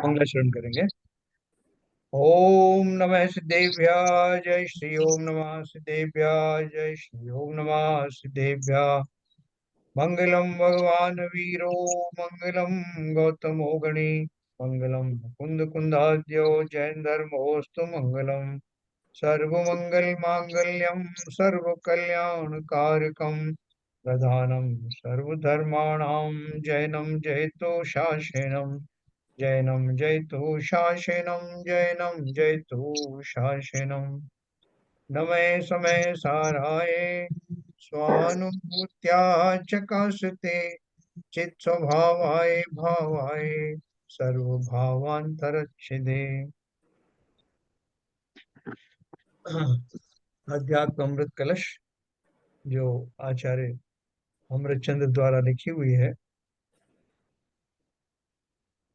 मंगलाचरण करेंगे। ओम नमः सिद्धेभ्यः जय श्री ओम नमः सिद्धेभ्यः जय श्री ओम नमः सिद्धेभ्यः। मंगलम भगवान वीरो मंगलम गौतमो गणी मंगलम कुंद कुंदाद्यो जैन धर्मोस्तु मंगलम सर्वमंगल मांगल्यम सर्व कल्याण कारकम प्रधानम सर्वधर्माणां जैनम जयतो शासेनम जैनम जयतु शासेनम जैनम जयतु शासेनम नमे समय साराय स्वानुभूत्या चकाशते चित स्वभावाय भावाय सर्वभावांतरच्छिदे। अध्यात्म अमृत कलश जो आचार्य अमृतचंद्र द्वारा लिखी हुई है,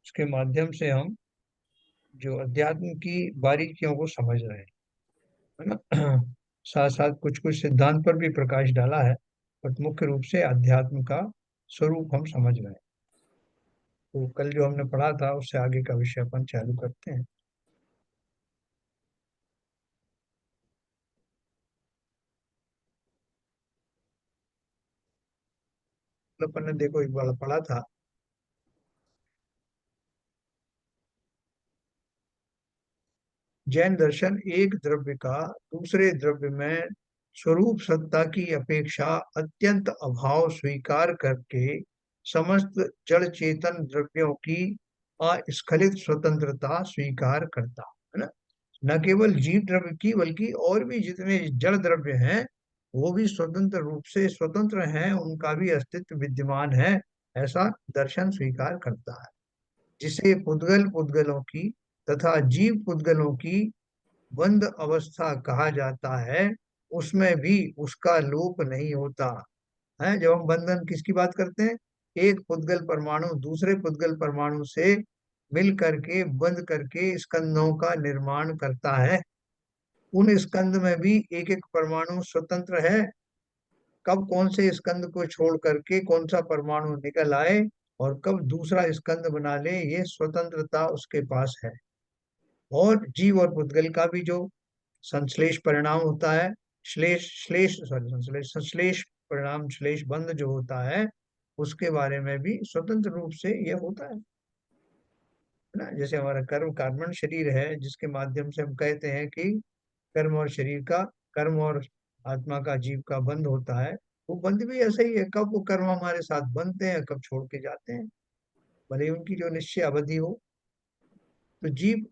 उसके माध्यम से हम जो अध्यात्म की बारीकियों को समझ रहे हैं, है ना। साथ साथ कुछ कुछ सिद्धांत पर भी प्रकाश डाला है, बट मुख्य रूप से अध्यात्म का स्वरूप हम समझ रहे हैं। तो कल जो हमने पढ़ा था उससे आगे का विषय अपन चालू करते हैं। तो अपन ने देखो एक बार पढ़ा था, जैन दर्शन एक द्रव्य का दूसरे द्रव्य में स्वरूप सत्ता की अपेक्षा अत्यंत अभाव स्वीकार करके समस्त जड़ चेतन द्रव्यों की अस्खलित स्वतंत्रता स्वीकार करता है ना। न केवल जीव द्रव्य की बल्कि और भी जितने जड़ द्रव्य हैं वो भी स्वतंत्र रूप से स्वतंत्र हैं, उनका भी अस्तित्व विद्यमान है, ऐसा दर्शन स्वीकार करता है। जिसे पुद्गल पुद्गलों की तथा जीव पुद्गलों की बंद अवस्था कहा जाता है, उसमें भी उसका लोप नहीं होता है। जब हम बंधन किसकी बात करते हैं, एक पुद्गल परमाणु दूसरे पुद्गल परमाणु से मिल करके बंध करके स्कंदों का निर्माण करता है। उन स्कंद में भी एक एक परमाणु स्वतंत्र है। कब कौन से स्कंद को छोड़ करके कौन सा परमाणु निकल आए और कब दूसरा स्कंद बना ले, ये स्वतंत्रता उसके पास है। और जीव और पुद्गल का भी जो संश्लेष परिणाम होता है, श्लेष श्लेष सॉरी संश्लेष संश्लेष परिणाम श्लेष बंध जो होता है, उसके बारे में भी स्वतंत्र रूप से ये होता है ना। जैसे हमारा कर्म कार्बन शरीर है, जिसके माध्यम से हम कहते हैं कि कर्म और शरीर का, कर्म और आत्मा का, जीव का बंध होता है। वो बंध भी ऐसा ही है, कब वो कर्म हमारे साथ बनते हैं कब छोड़ के जाते हैं, भले ही उनकी जो निश्चय अवधि हो। तो जीव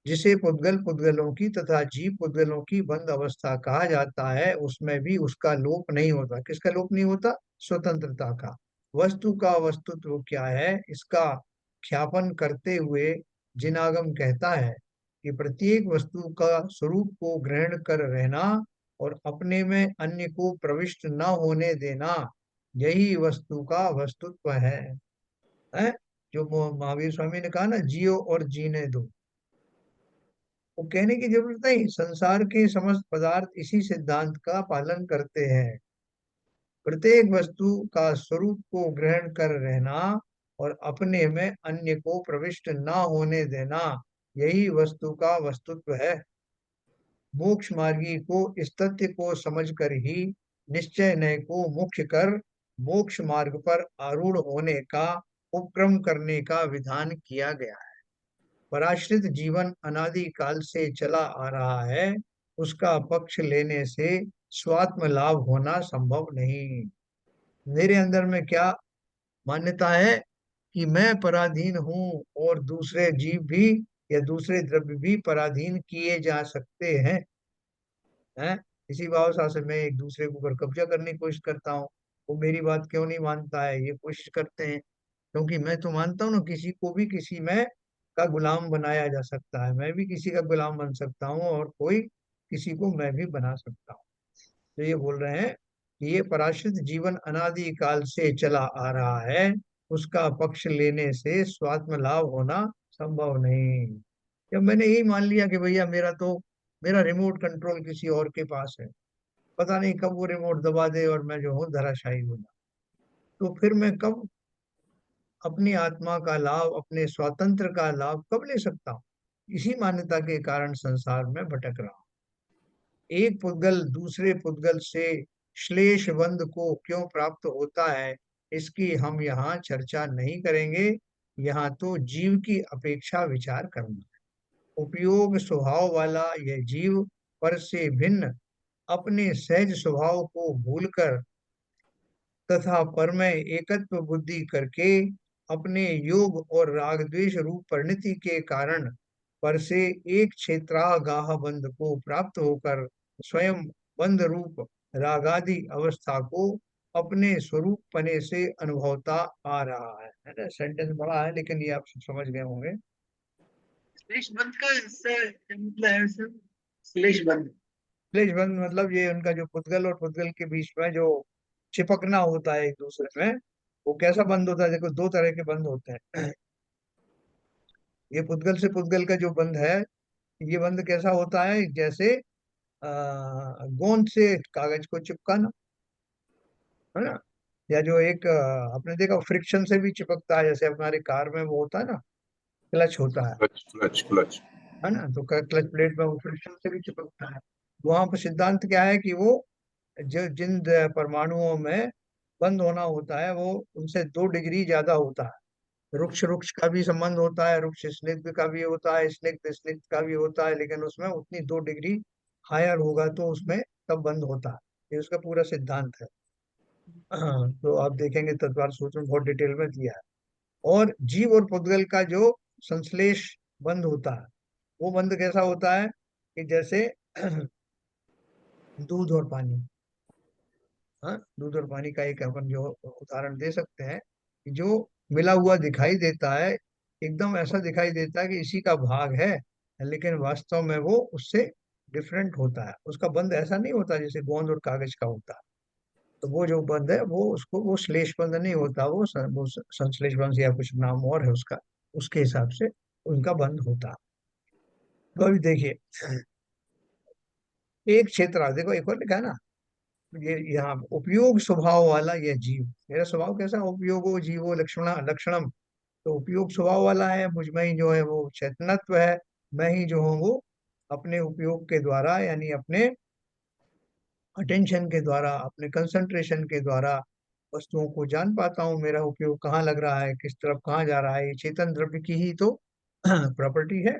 जिसे पुद्गल पुद्गलों की तथा जीव पुद्गलों की बंद अवस्था कहा जाता है, उसमें भी उसका लोप नहीं होता। किसका लोप नहीं होता? स्वतंत्रता का। वस्तु का वस्तुत्व क्या है, इसका ख्यापन करते हुए जिनागम कहता है कि प्रत्येक वस्तु का स्वरूप को ग्रहण कर रहना और अपने में अन्य को प्रविष्ट न होने देना, यही वस्तु का वस्तुत्व है? जो महावीर स्वामी ने कहा ना, जियो और जीने दो, वो कहने की जरूरत नहीं। संसार के समस्त पदार्थ इसी सिद्धांत का पालन करते हैं। प्रत्येक वस्तु का स्वरूप को ग्रहण कर रहना और अपने में अन्य को प्रविष्ट न होने देना, यही वस्तु का वस्तुत्व है। मोक्ष मार्गी को इस तथ्य को समझकर ही निश्चय नय को मुख्य कर मोक्ष मार्ग पर आरूढ़ होने का उपक्रम करने का विधान किया गया है। पराश्रित जीवन अनादि काल से चला आ रहा है, उसका पक्ष लेने से स्वात्म लाभ होना संभव नहीं। मेरे अंदर में क्या मान्यता है कि मैं पराधीन हूँ और दूसरे जीव भी या दूसरे द्रव्य भी पराधीन किए जा सकते हैं? इसी भावसा से मैं एक दूसरे के ऊपर कब्जा करने की कोशिश करता हूँ। वो मेरी बात क्यों नहीं मानता है, ये कोशिश करते हैं। क्योंकि मैं तो मानता हूँ ना, किसी को भी किसी में का गुलाम बनाया जा सकता है, मैं भी किसी का गुलाम बन सकता हूँ और कोई किसी को मैं भी बना सकता हूँ। तो ये बोल रहे हैं कि ये पराश्रित जीवन अनादि काल से चला आ रहा है, उसका पक्ष लेने से स्वात्म लाभ होना संभव नहीं। जब मैंने यही मान लिया कि भैया मेरा रिमोट कंट्रोल किसी और के पास है, पता नहीं कब वो रिमोट दबा दे और मैं जो हूँ धराशायी हो जाऊं, तो फिर मैं कब अपनी आत्मा का लाभ, अपने स्वातंत्र का लाभ कब ले सकता हूँ? इसी मान्यता के कारण संसार में भटक रहा हूँ। एक पुद्गल दूसरे पुद्गल से श्लेष बंध को क्यों प्राप्त होता है, इसकी हम यहाँ चर्चा नहीं करेंगे। यहाँ तो जीव की अपेक्षा विचार करना है। उपयोग स्वभाव वाला यह जीव पर से भिन्न अपने सहज स्वभाव को भूलकर तथा परमय एकत्व बुद्धि करके अपने योग और राग द्वेष रूप परिणति के कारण पर से एक क्षेत्रागाह बंध को प्राप्त होकर स्वयं बंध रूप रागादि अवस्था को अपने स्वरूप पने से अनुभवता आ रहा है ना। सेंटेंस बड़ा है लेकिन ये आप सब समझ गए होंगे। श्लेष बंध का इससे क्या मतलब है सर? श्लेष बंध। क्लेश बंध मतलब ये उनका जो पुद्गल और पुद्गल के बीच में जो चिपकना होता है एक दूसरे में, वो कैसा बंध होता है? देखो, दो तरह के बंध होते हैं। ये पुद्गल से पुद्गल का जो बंध है, ये बंध कैसा होता है? जैसे गोंद से कागज को चिपकाना, है ना। या जो एक आपने देखा फ्रिक्शन से भी चिपकता है, जैसे हमारे कार में वो होता है ना, क्लच होता क्लच क्लच क्लच। है ना, तो क्लच प्लेट में वो फ्रिक्शन से भी चिपकता है। वहां पर सिद्धांत क्या है कि वो जो जिन परमाणुओं में बंद होना होता है वो उनसे 2 डिग्री ज्यादा होता है। रुक्ष रुक्ष का भी संबंध होता है, रुक्ष स्निग्ध का भी होता है, स्निग्ध स्निग्ध का भी होता है, लेकिन उसमें उतनी 2 डिग्री हायर होगा तो उसमें तब बंद होता है। ये उसका पूरा सिद्धांत है। हाँ, तो आप देखेंगे तत्वार सूत्र में बहुत डिटेल में दिया है। और जीव और पुद्गल का जो संश्लेष बंद होता है, वो बंद कैसा होता है कि जैसे दूध और पानी। हाँ, दूध और पानी का एक अपन जो उदाहरण दे सकते हैं कि जो मिला हुआ दिखाई देता है, एकदम ऐसा दिखाई देता है कि इसी का भाग है, लेकिन वास्तव में वो उससे डिफरेंट होता है। उसका बंध ऐसा नहीं होता जैसे गोंद और कागज का होता है। तो वो जो बंध है वो उसको वो श्लेष बंध नहीं होता, वो संश्लेष बंध या कुछ नाम और है उसका, उसके हिसाब से उनका बंध होता है। तो अभी देखिए, एक क्षेत्र देखो, एक और लिखा है ना, ये यहाँ उपयोग स्वभाव वाला यह जीव। मेरा स्वभाव कैसा? उपयोगो जीवो लक्षण लक्षणम। तो उपयोग स्वभाव वाला है, मुझ में ही जो है वो चेतनत्व है। मैं ही जो हूँ वो अपने उपयोग के द्वारा, यानी अपने अटेंशन के द्वारा, अपने कंसंट्रेशन के द्वारा वस्तुओं को जान पाता हूँ। मेरा उपयोग कहाँ लग रहा है, किस तरफ कहाँ जा रहा है, ये चेतन द्रव्य की ही तो प्रॉपर्टी है।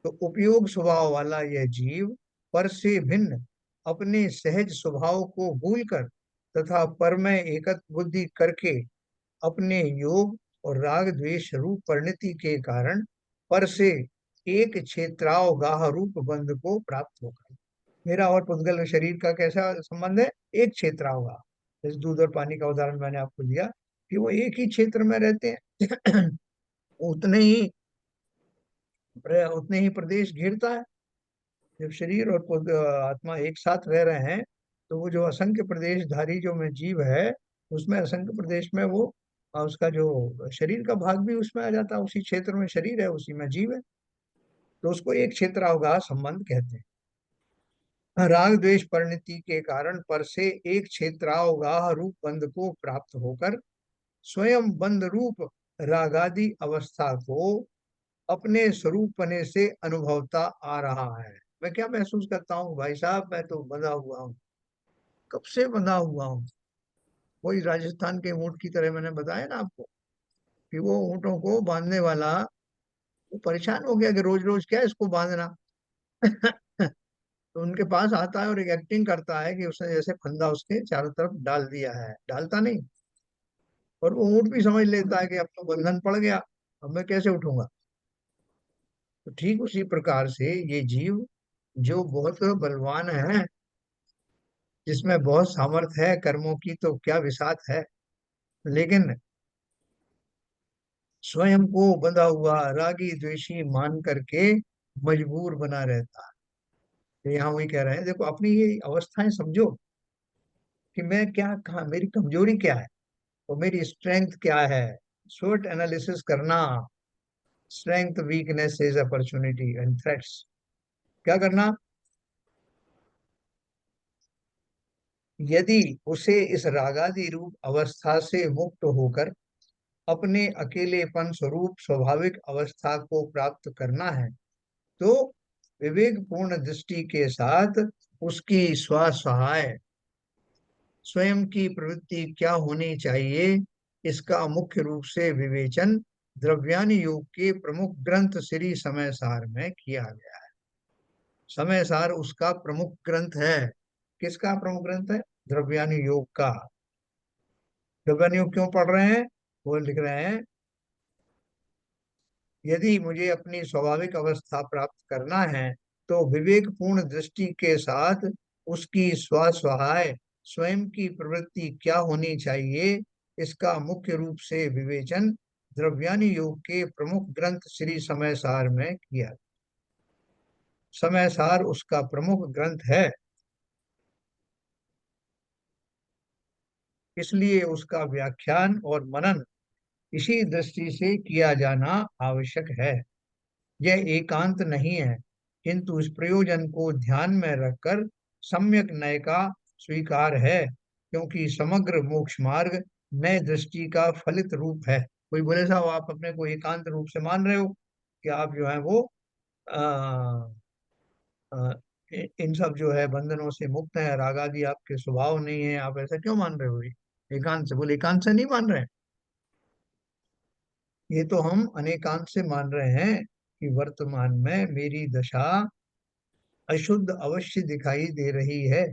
तो उपयोग स्वभाव वाला यह जीव पर से भिन्न अपने सहज स्वभाव को भूलकर तथा परमय एकत्व बुद्धि करके अपने योग और राग द्वेष रूप परिणति के कारण पर से एक क्षेत्रावगाह रूप बंध को प्राप्त होगा। मेरा और पुद्गल शरीर का कैसा संबंध है? एक क्षेत्रावगाह। जैसे दूध और पानी का उदाहरण मैंने आपको दिया कि वो एक ही क्षेत्र में रहते हैं। उतने ही उतने ही प्रदेश घेरता है। जब शरीर और आत्मा एक साथ रह रहे हैं, तो वो जो असंख्य प्रदेशधारी जो में जीव है, उसमें असंख्य प्रदेश में वो उसका जो शरीर का भाग भी उसमें आ जाता है। उसी क्षेत्र में शरीर है, उसी में जीव है, तो उसको एक क्षेत्र अवगाह संबंध कहते हैं। राग द्वेष परिणति के कारण पर से एक क्षेत्रावगाह रूप बंध को प्राप्त होकर स्वयं बंध रूप रागादि अवस्था को अपने स्वरूप पने से अनुभवता आ रहा है। मैं क्या महसूस करता हूँ भाई साहब? मैं तो बंधा हुआ हूँ, कब से बंधा हुआ हूँ। वही राजस्थान के ऊंट की तरह मैंने बताया ना आपको कि वो ऊंटों को बांधने वाला वो परेशान हो गया कि रोज रोज क्या इसको बांधना। तो उनके पास आता है और एक एक्टिंग करता है कि उसने जैसे फंदा उसके चारों तरफ डाल दिया है, डालता नहीं। और वो ऊंट भी समझ लेता है कि अब तो बंधन पड़ गया, अब मैं कैसे उठूंगा। तो ठीक उसी प्रकार से ये जीव जो बहुत बलवान है, जिसमें बहुत सामर्थ्य है कर्मों की, तो क्या विसात है, लेकिन स्वयं को बंधा हुआ रागी द्वेषी मान करके मजबूर बना रहता है। तो यहाँ वही कह रहे हैं, देखो अपनी ये अवस्थाएं समझो कि मैं क्या, कहा मेरी कमजोरी क्या है और मेरी स्ट्रेंथ क्या है। स्वोट एनालिसिस करना। Strength, weaknesses, opportunity and threats. क्या करना? यदि उसे इस रागादि रूप अवस्था से मुक्त होकर अपने अकेलेपन स्वरूप स्वाभाविक अवस्था को प्राप्त करना है, तो विवेकपूर्ण दृष्टि के साथ उसकी स्वसहाय स्वयं की प्रवृत्ति क्या होनी चाहिए, इसका मुख्य रूप से विवेचन द्रव्यान योग के प्रमुख ग्रंथ श्री समय सार में किया गया है। समय सार उसका प्रमुख ग्रंथ है। किसका प्रमुख ग्रंथ है? द्रव्यान योग का। द्रव्यान योग क्यों पढ़ रहे हैं? वो लिख रहे हैं, यदि मुझे अपनी स्वाभाविक अवस्था प्राप्त करना है, तो विवेकपूर्ण दृष्टि के साथ उसकी स्वसहाय स्वयं की प्रवृत्ति क्या होनी चाहिए, इसका मुख्य रूप से विवेचन द्रव्यानि योग के प्रमुख ग्रंथ श्री समय सार में किया। समय सार उसका प्रमुख ग्रंथ है, इसलिए उसका व्याख्यान और मनन इसी दृष्टि से किया जाना आवश्यक है। यह एकांत नहीं है, किंतु इस प्रयोजन को ध्यान में रखकर सम्यक नय का स्वीकार है, क्योंकि समग्र मोक्ष मार्ग नए दृष्टि का फलित रूप है। कोई बोले साहब आप अपने को एकांत रूप से मान रहे हो कि आप जो है वो आ, आ, इन सब जो है बंधनों से मुक्त है, राग आदि आपके स्वभाव नहीं है, आप ऐसा क्यों मान रहे हो? एकांत से बोले, एकांत से नहीं मान रहे हैं। ये तो हम अनेकांत से मान रहे हैं कि वर्तमान में मेरी दशा अशुद्ध अवश्य दिखाई दे रही है,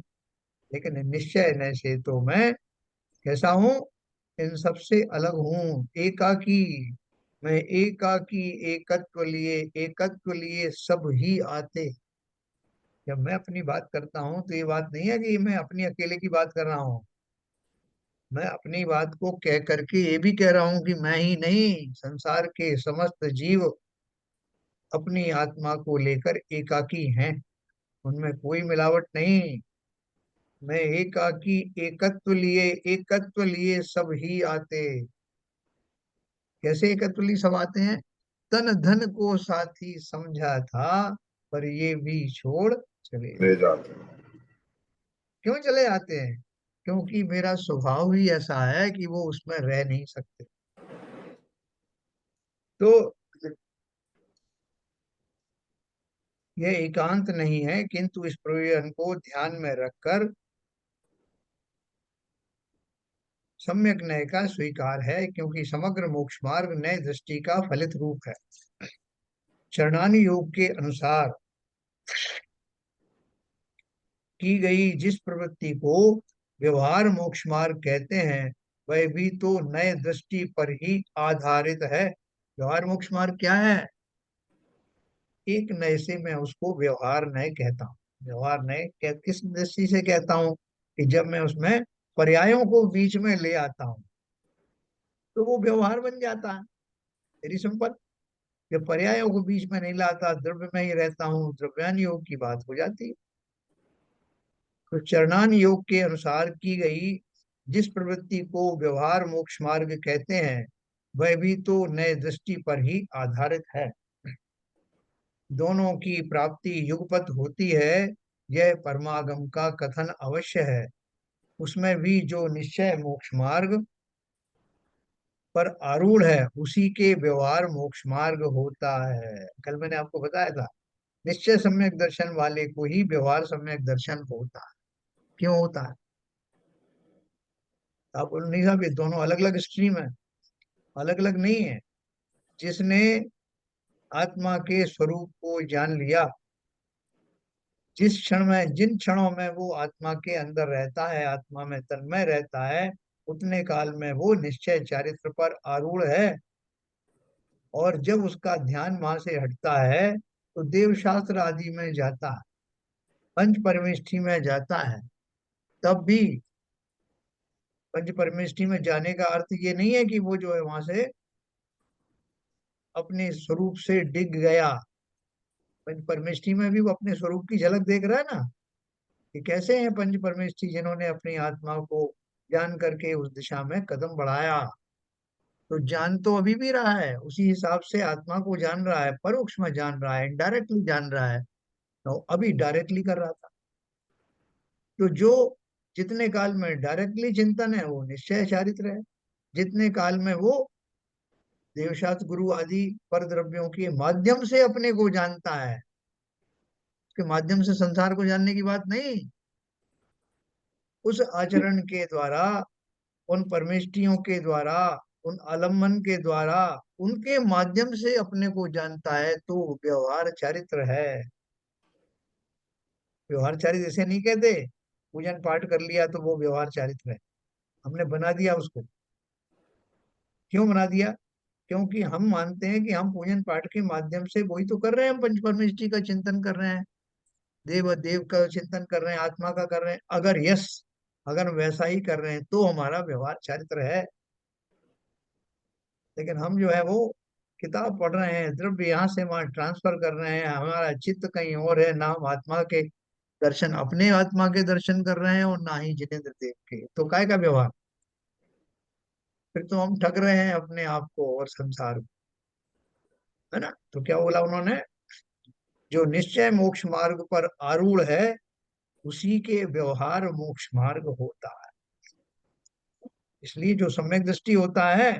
लेकिन निश्चय न से तो मैं कैसा हूँ? इन सबसे अलग हूँ, एकाकी। मैं एकाकी, एकत्व लिए सब ही आते। जब मैं अपनी बात करता हूँ तो ये बात नहीं है कि मैं अपनी अकेले की बात कर रहा हूँ। मैं अपनी बात को कह करके ये भी कह रहा हूँ कि मैं ही नहीं, संसार के समस्त जीव अपनी आत्मा को लेकर एकाकी हैं, उनमें कोई मिलावट नहीं। मैं एकाकी, एकत्व लिए सब ही आते। कैसे एकत्व लिए सब आते हैं? तन धन को साथी समझा था, पर ये भी छोड़ चले ले जाते हैं। क्यों चले आते हैं? क्योंकि मेरा स्वभाव ही ऐसा है कि वो उसमें रह नहीं सकते। तो यह एकांत नहीं है, किंतु इस प्रयोजन को ध्यान में रखकर सम्यक न्याय का स्वीकार है, क्योंकि समग्र मोक्ष मार्ग नए दृष्टि का फलित रूप है। चरणानी योग के अनुसार की गई जिस प्रवृत्ति को व्यवहार मोक्ष मार्ग कहते हैं, वह भी तो नए दृष्टि पर ही आधारित है। व्यवहार मोक्ष मार्ग क्या है? एक नए से मैं उसको व्यवहार नय कहता हूँ। व्यवहार नय किस दृष्टि से कहता हूँ? कि जब मैं उसमें पर्यायों को बीच में ले आता हूँ तो वो व्यवहार बन जाता है। Very simple. जब पर्यायों को बीच में नहीं लाता, द्रव्य में ही रहता हूँ, द्रव्यान योग की बात हो जाती है। तो चरणान योग के अनुसार की गई जिस प्रवृत्ति को व्यवहार मोक्ष मार्ग कहते हैं, वह भी तो नए दृष्टि पर ही आधारित है। दोनों की प्राप्ति युगपत होती है, यह परमागम का कथन अवश्य है। उसमें भी जो निश्चय मोक्ष मार्ग पर आरूढ़ है, उसी के व्यवहार मोक्ष मार्ग होता है। कल मैंने आपको बताया था, निश्चय सम्यक दर्शन वाले को ही व्यवहार सम्यक दर्शन होता है। क्यों होता है? आप बोलो नहीं साहब ये दोनों अलग अलग स्ट्रीम है। अलग अलग नहीं है। जिसने आत्मा के स्वरूप को जान लिया, जिस क्षण में, जिन क्षणों में वो आत्मा के अंदर रहता है, आत्मा में तन्मय रहता है, उतने काल में वो निश्चय चारित्र पर आरूढ़ है। और जब उसका ध्यान वहां से हटता है तो देव शास्त्र आदि में जाता है, पंच परमेष्ठि में जाता है। तब भी पंच परमेष्ठि में जाने का अर्थ ये नहीं है कि वो जो है वहां से अपने स्वरूप से डिग गया। पंच परमेष्ठि में भी वो अपने स्वरूप की झलक देख रहा है ना, कि कैसे हैं पंच परमेष्ठि, जिन्होंने अपनी आत्मा को जान करके उस दिशा में कदम बढ़ाया। तो जान तो अभी भी रहा है, उसी हिसाब से आत्मा को जान रहा है, परोक्ष में जान रहा है, इनडायरेक्टली जान रहा है। तो अभी डायरेक्टली कर रहा था। तो जो जितने काल में डायरेक्टली चिंतन है वो निश्चय चारित्र है, जितने काल में वो देवशास्त्र गुरु आदि पर द्रव्यों के माध्यम से अपने को जानता है, उसके माध्यम से संसार को जानने की बात नहीं। उस आचरण के द्वारा, उन परमेष्टियों के द्वारा, उन आलम्बन के द्वारा, उनके माध्यम से अपने को जानता है, तो व्यवहार चारित्र है। व्यवहार चारित्र इसे नहीं कहते पूजन पाठ कर लिया तो वो व्यवहार चारित्र है, हमने बना दिया उसको। क्यों बना दिया? क्योंकि हम मानते हैं कि हम पूजन पाठ के माध्यम से वही तो कर रहे हैं, हम पंच परमेष्टि का चिंतन कर रहे हैं, देव देव का चिंतन कर रहे हैं, आत्मा का कर रहे हैं। अगर यस, अगर वैसा ही कर रहे हैं तो हमारा व्यवहार चारित्र है। लेकिन हम जो है वो किताब पढ़ रहे हैं, द्रव्य यहाँ से वहां ट्रांसफर कर रहे हैं, हमारा चित्त कहीं और है, ना हम आत्मा के दर्शन, अपने आत्मा के दर्शन कर रहे हैं और ना ही जिनेंद्र देव के, तो काय का व्यवहार? फिर तो हम ठग रहे हैं अपने आप को और संसार को, है ना। तो क्या बोला उन्होंने? जो निश्चय मोक्ष मार्ग पर आरूढ़ है, उसी के व्यवहार मोक्ष मार्ग होता है। इसलिए जो सम्यक दृष्टि होता है,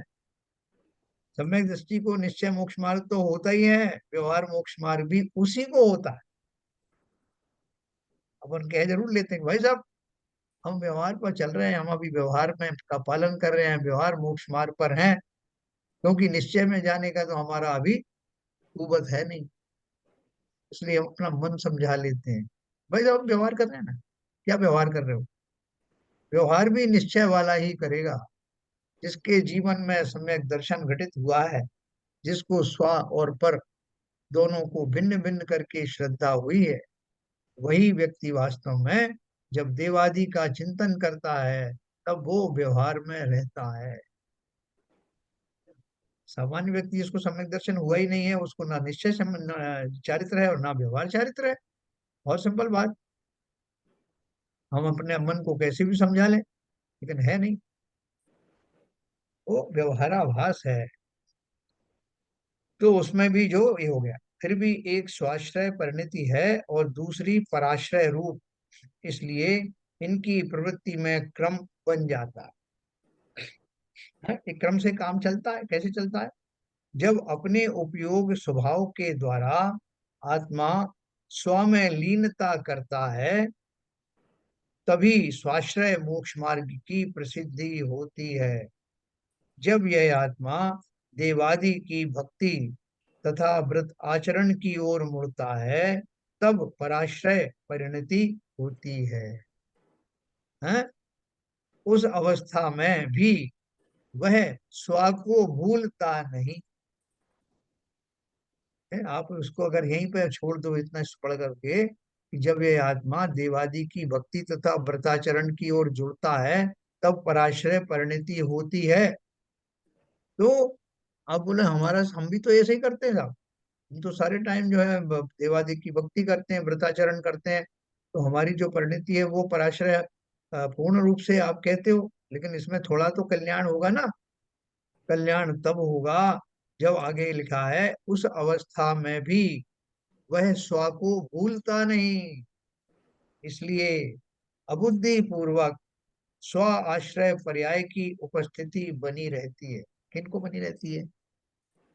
सम्यक दृष्टि को निश्चय मोक्ष मार्ग तो होता ही है, व्यवहार मोक्ष मार्ग भी उसी को होता है। अपन कह जरूर लेते हैं कि भाई साहब हम व्यवहार पर चल रहे हैं, हम अभी व्यवहार में का पालन कर रहे हैं, व्यवहार मोक्ष मार्ग पर हैं, क्योंकि निश्चय में जाने का तो हमारा अभी कुवत है नहीं। इसलिए हम अपना मन समझा लेते हैं। भाई साहब व्यवहार कर रहे हैं ना, क्या व्यवहार कर रहे हो? व्यवहार भी निश्चय वाला ही करेगा, जिसके जीवन में सम्यक दर्शन घटित हुआ है, जिसको स्व और पर दोनों को भिन्न भिन्न करके श्रद्धा हुई है, वही व्यक्ति वास्तव में जब देवादि का चिंतन करता है तब वो व्यवहार में रहता है। सामान्य व्यक्ति जिसको सम्यक दर्शन हुआ ही नहीं है, उसको ना निश्चय चारित्र है और ना व्यवहार चारित्र है। बहुत सिंपल बात। हम अपने मन को कैसे भी समझा लें, लेकिन है नहीं, वो व्यवहाराभास है। तो उसमें भी जो ये हो गया, फिर भी एक स्वाश्रय परिणति है और दूसरी पराश्रय रूप, इसलिए इनकी प्रवृत्ति में क्रम बन जाता है। एक क्रम से काम चलता है। कैसे चलता है? जब अपने उपयोग स्वभाव के द्वारा आत्मा स्व में लीनता करता है, तभी स्वाश्रय मोक्ष मार्ग की प्रसिद्धि होती है। जब यह आत्मा देवादि की भक्ति तथा व्रत आचरण की ओर मुड़ता है, तब पराश्रय परिणति होती है। हैं? उस अवस्था में भी वह स्व को भूलता नहीं है। आप उसको अगर यहीं पे छोड़ दो इतना पढ़ करके कि जब ये आत्मा देवादि की भक्ति तथा व्रताचरण की ओर जुड़ता है, तब पराश्रय परिणति होती है। तो आप बोले हमारा, हम भी तो ऐसे ही करते हैं साहब, हम तो सारे टाइम जो है देवादि की भक्ति करते हैं, व्रताचरण करते हैं, तो हमारी जो परिणति है वो पराश्रय पूर्ण रूप से आप कहते हो, लेकिन इसमें थोड़ा तो कल्याण होगा ना। कल्याण तब होगा जब आगे लिखा है उस अवस्था में भी वह स्व को भूलता नहीं। इसलिए अबुद्धि पूर्वक स्व आश्रय पर्याय की उपस्थिति बनी रहती है। किनको बनी रहती है?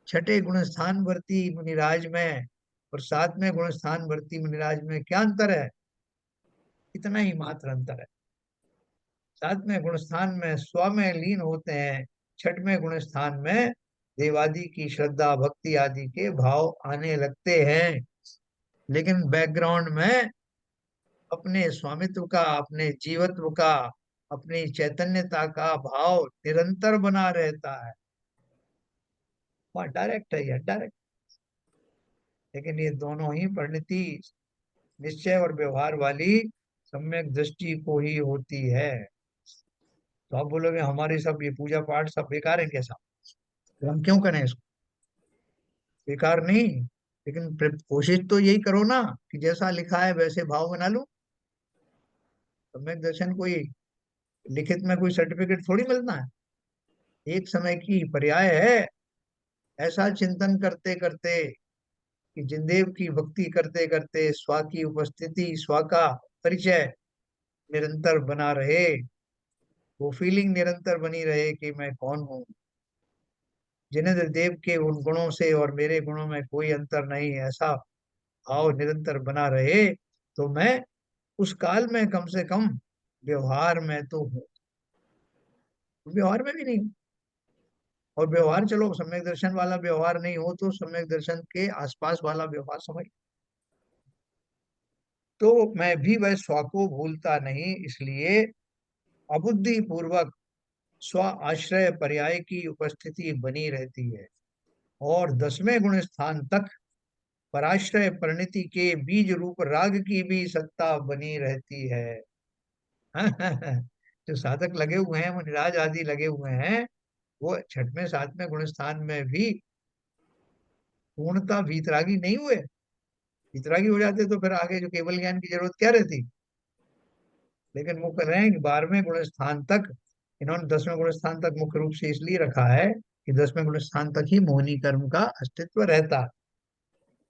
छठे गुणस्थान वर्ती मुनिराज में और सातवें गुणस्थान वर्ती मुनिराज में क्या अंतर है? इतना ही मात्र अंतर है। सातवें गुणस्थान में स्व में लीन होते हैं, छठवें गुणस्थान में देवादि की श्रद्धा भक्ति आदि के भाव आने लगते हैं, लेकिन बैकग्राउंड में अपने स्वामित्व का, अपने जीवत्व का, अपनी चैतन्यता का भाव निरंतर बना रहता है। वह डायरेक्ट है, यह डायरेक्ट। लेकिन ये दोनों ही परिणति निश्चय और व्यवहार वाली सम्यक दृष्टि को ही होती है। तो आप बोलोगे हमारे सब ये पूजा पाठ सब बेकार है कैसा? तो हम क्यों करें इसको? बेकार नहीं, लेकिन कोशिश तो यही करो ना कि जैसा लिखा है वैसे भाव बना लो। सम्यक दर्शन कोई लिखित में कोई सर्टिफिकेट थोड़ी मिलता है, एक समय की पर्याय है। ऐसा चिंतन करते करते कि जिनदेव की भक्ति करते करते स्वा की उपस्थिति, स्वा का परिचय निरंतर बना रहे, वो फीलिंग निरंतर बनी रहे कि मैं कौन हूँ। जिनेंद्र देव के उन गुणों से और मेरे गुणों में कोई अंतर नहीं, ऐसा भाव निरंतर बना रहे, तो मैं उस काल में कम से कम व्यवहार में तो हूँ। व्यवहार में भी नहीं हूँ। और व्यवहार, चलो सम्यक दर्शन वाला व्यवहार नहीं हो तो सम्यक दर्शन के आसपास वाला व्यवहार समझ। तो मैं भी वह स्व को भूलता नहीं, इसलिए अबुद्धि पूर्वक स्व आश्रय पर्याय की उपस्थिति बनी रहती है, और 10वें गुण स्थान तक पराश्रय परिणति के बीज रूप राग की भी सत्ता बनी रहती है। जो साधक लगे हुए हैं, मुनिराज आदि लगे हुए हैं, वो 6वें 7वें गुण स्थान में भी पूर्णता वीतरागी नहीं हुए। वीतरागी हो जाते तो फिर आगे जो केवल ज्ञान की जरूरत क्या रहती। लेकिन वो कर रहे हैं कि 12वें गुण स्थान तक, इन्होंने 10वें गुण स्थान तक मुख्य रूप से इसलिए रखा है कि 10वें गुण स्थान तक ही मोहिनी कर्म का अस्तित्व रहता है।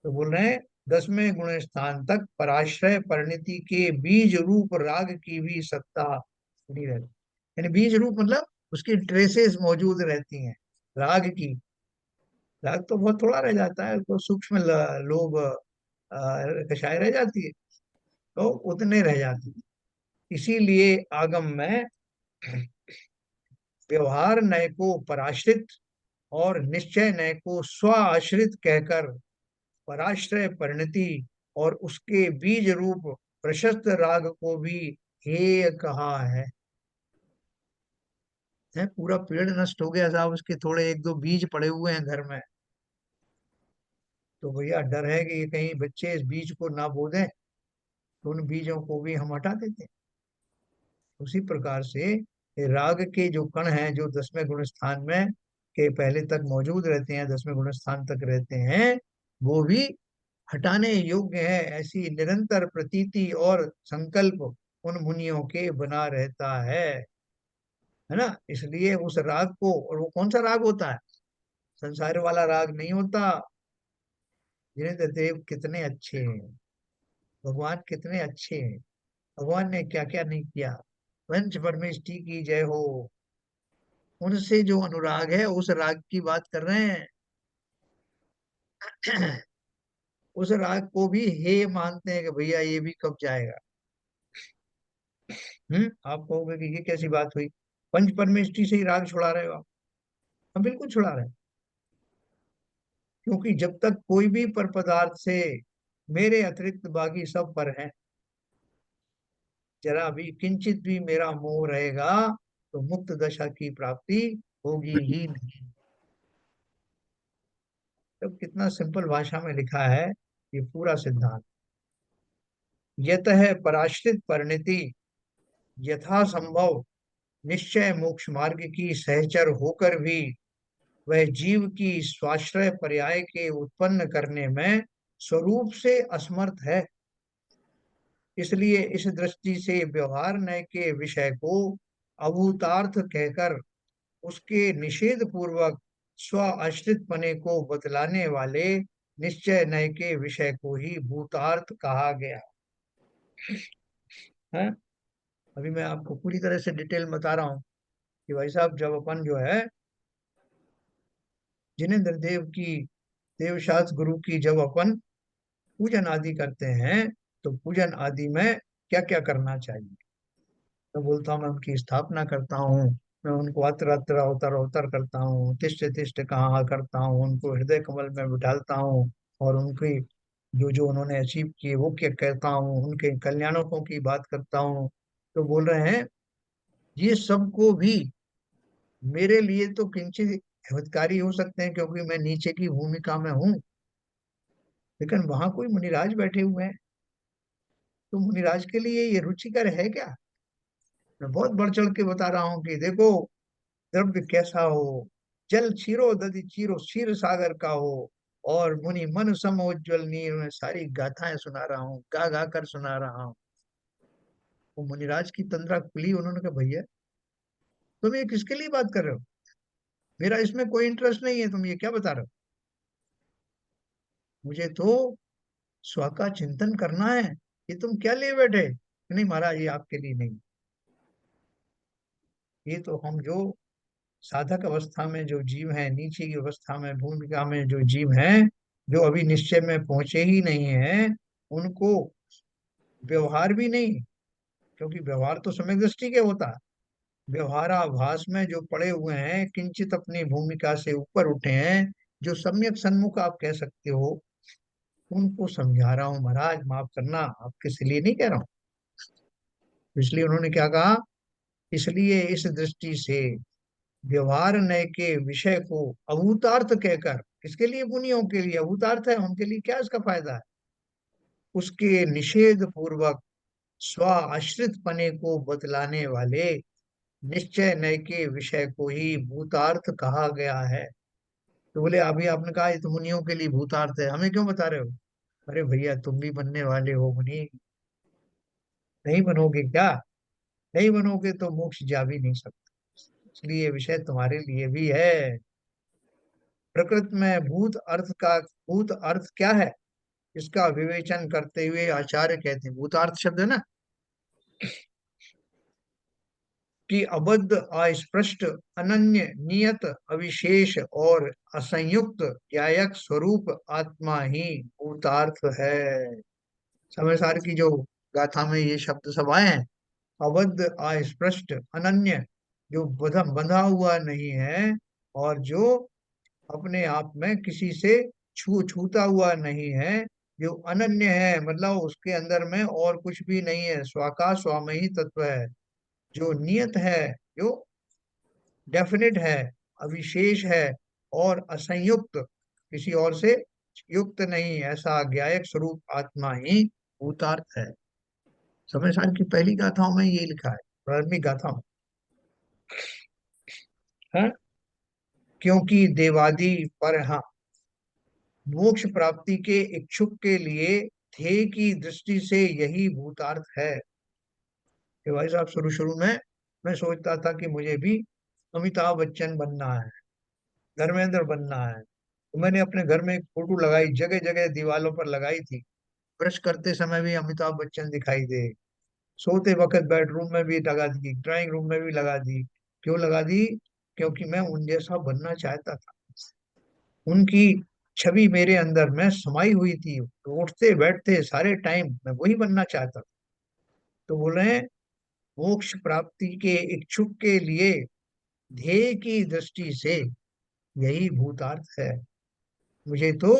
तो बोल रहे हैं 10वें गुण स्थान तक पराश्रय परिणति के बीज रूप राग की भी सत्ता बनी रहती। यानी बीज रूप मतलब उसकी ट्रेसेस मौजूद रहती हैं राग की। राग तो बहुत थोड़ा रह जाता है, तो सूक्ष्म लोभ कषाय रह जाती है, तो उतने रह जाती है। इसीलिए आगम में व्यवहार नय को पराश्रित और निश्चय नय को स्व आश्रित कहकर पराश्रय परिणति और उसके बीज रूप प्रशस्त राग को भी हेय कहा है। पूरा पेड़ नष्ट हो गया साहब, उसके थोड़े एक दो बीज पड़े हुए हैं घर में, तो भैया डर है कि कहीं बच्चे इस बीज को ना बो दें, तो उन बीजों को भी हम हटा देते हैं। उसी प्रकार से ये राग के जो कण हैं, जो 10वें गुण स्थान में के पहले तक मौजूद रहते हैं, 10वें गुण स्थान तक रहते हैं, वो भी हटाने योग्य है। ऐसी निरंतर प्रतीति और संकल्प उन मुनियों के बना रहता है ना। इसलिए उस राग को, और वो कौन सा राग होता है, संसार वाला राग नहीं होता। जिनेंद्र देव कितने अच्छे हैं, भगवान कितने अच्छे हैं, भगवान ने क्या क्या नहीं किया। पंच परमेष्टि की जय हो। उनसे जो अनुराग है, उस राग की बात कर रहे हैं। उस राग को भी हे मानते हैं कि भैया ये भी कब जाएगा। आप कहोगे कि ये कैसी बात हुई, पंच परमेष्टि से ही राग छुड़ा रहे हो आप। हम बिल्कुल छुड़ा रहे हैं, क्योंकि जब तक कोई भी पर पदार्थ से मेरे अतिरिक्त बाकी सब पर है, जरा भी किंचित भी मेरा मोह रहेगा, तो मुक्त दशा की प्राप्ति होगी ही नहीं। तो कितना सिंपल भाषा में लिखा है ये पूरा सिद्धांत। यतः पराश्रित परिणति यथा संभव निश्चय मोक्ष मार्ग की सहचर होकर भी वह जीव की स्वाश्रय पर्याय के उत्पन्न करने में स्वरूप से असमर्थ है। इसलिए इस दृष्टि से व्यवहार नय के विषय को अभूतार्थ कहकर उसके निषेध पूर्वक स्व आश्रित पने को बतलाने वाले निश्चय नय के विषय को ही भूतार्थ कहा गया है। अभी मैं आपको पूरी तरह से डिटेल बता रहा हूँ कि भाई साहब, जब अपन जो है जिनेंद्र देव की देवशास्त्र गुरु की जब अपन पूजन आदि करते हैं, तो पूजन आदि में क्या क्या करना चाहिए। मैं बोलता हूँ, मैं उनकी स्थापना करता हूँ, मैं उनको अत्र अत्र अवतर अवतर करता हूँ, तिष्ठ तिष्ठ कहाँ करता हूँ, उनको हृदय कमल में बिठालता हूँ, और उनकी जो जो उन्होंने अचीव किए वो क्या कहता हूँ, उनके कल्याणों की बात करता हूँ। तो बोल रहे हैं ये सबको भी मेरे लिए तो किंचित हितकारी हो सकते हैं, क्योंकि मैं नीचे की भूमिका में हूँ। लेकिन वहां कोई मुनिराज बैठे हुए हैं, तो मुनिराज के लिए ये रुचिकर है क्या। मैं बहुत बढ़ चढ़ के बता रहा हूँ कि देखो, द्रव्य कैसा हो, जल क्षीरो दधि चीरो क्षीर सागर का हो, और मुनि मन समोज्वल नीर, में सारी गाथाएं सुना रहा हूँ, गा गा कर सुना रहा हूँ। वो मुनिराज की तंद्रा खुली, उन्होंने कहा भैया तुम ये किसके लिए बात कर रहे हो, मेरा इसमें कोई इंटरेस्ट नहीं है, तुम ये क्या बता रहे हो। मुझे तो स्व का चिंतन करना है, ये तुम क्या लिए बैठे। नहीं महाराज, ये आपके लिए नहीं, ये तो हम जो साधक अवस्था में जो जीव हैं, नीचे की अवस्था में भूमिका में जो जीव हैं, जो अभी निश्चय में पहुंचे ही नहीं हैं, उनको व्यवहार भी नहीं, क्योंकि व्यवहार तो सम्यक दृष्टि के होता है। व्यवहाराभास में जो पड़े हुए हैं, किंचित अपनी भूमिका से ऊपर उठे हैं, जो सम्यक सन्मुख आप कह सकते हो, उनको समझा रहा हूं महाराज, माफ करना, आपके लिए नहीं कह रहा हूं। इसलिए उन्होंने क्या कहा, इसलिए इस दृष्टि से व्यवहार नय के विषय को अभूतार्थ कहकर, किसके लिए, मुनियों के लिए अभूतार्थ है, उनके लिए क्या इसका फायदा है, उसके निषेध पूर्वक स्व आश्रित पने को बतलाने वाले निश्चय नय के विषय को ही भूतार्थ कहा गया है। तो बोले अभी आपने कहा ये तो मुनियों के लिए भूतार्थ है, हमें क्यों बता रहे हो? अरे भैया तुम भी बनने वाले हो मुनि, नहीं बनोगे क्या? नहीं बनोगे तो मोक्ष जा भी नहीं सकते, इसलिए ये विषय तुम्हारे लिए भी है। प्रकृत में भूत अर्थ क्या है, इसका विवेचन करते हुए आचार्य कहते हैं, भूतार्थ शब्द है ना, कि अबद्ध, अस्पृष्ट, अनन्य, नियत, अविशेष और असंयुक्त ज्ञायक स्वरूप आत्मा ही भूतार्थ है। समय सार की जो गाथा में ये शब्द सब आए हैं, अबद्ध, अस्पृष्ट, अनन्य, जो बंधा हुआ नहीं है, और जो अपने आप में किसी से छूता हुआ नहीं है, जो अनन्य है, मतलब उसके अंदर में और कुछ भी नहीं है, स्वाका स्वामी ही तत्व है, जो नियत है, जो डेफिनेट है, अविशेष है, और असंयुक्त, किसी और से युक्त नहीं, ऐसा ज्ञायक स्वरूप आत्मा ही भूतार्थ है। समय सार की पहली गाथाओं में ये लिखा है, प्रारंभिक गाथाओं, है, क्योंकि देवादि पर, हाँ, मोक्ष प्राप्ति के इच्छुक के लिए ध्येय की दृष्टि से यही भूतार्थ है। कि भाई साहब, शुरू शुरू में मैं सोचता था कि मुझे भी अमिताभ बच्चन बनना है, धर्मेंद्र बनना है, तो मैंने अपने घर में एक फोटो लगाई, जगह जगह दीवारों पर लगाई थी, ब्रश करते समय भी अमिताभ बच्चन दिखाई दे, सोते वक्त बेडरूम में भी लगा दी, ड्राइंग रूम में भी लगा दी। क्यों लगा दी? क्योंकि मैं उन जैसा बनना चाहता था, उनकी छवि मेरे अंदर में समाई हुई थी, उठते बैठते सारे टाइम मैं वही बनना चाहता था। तो बोल रहे हैं, मोक्ष प्राप्ति के इच्छुक के लिए ध्येय की दृष्टि से यही भूतार्थ है। मुझे तो,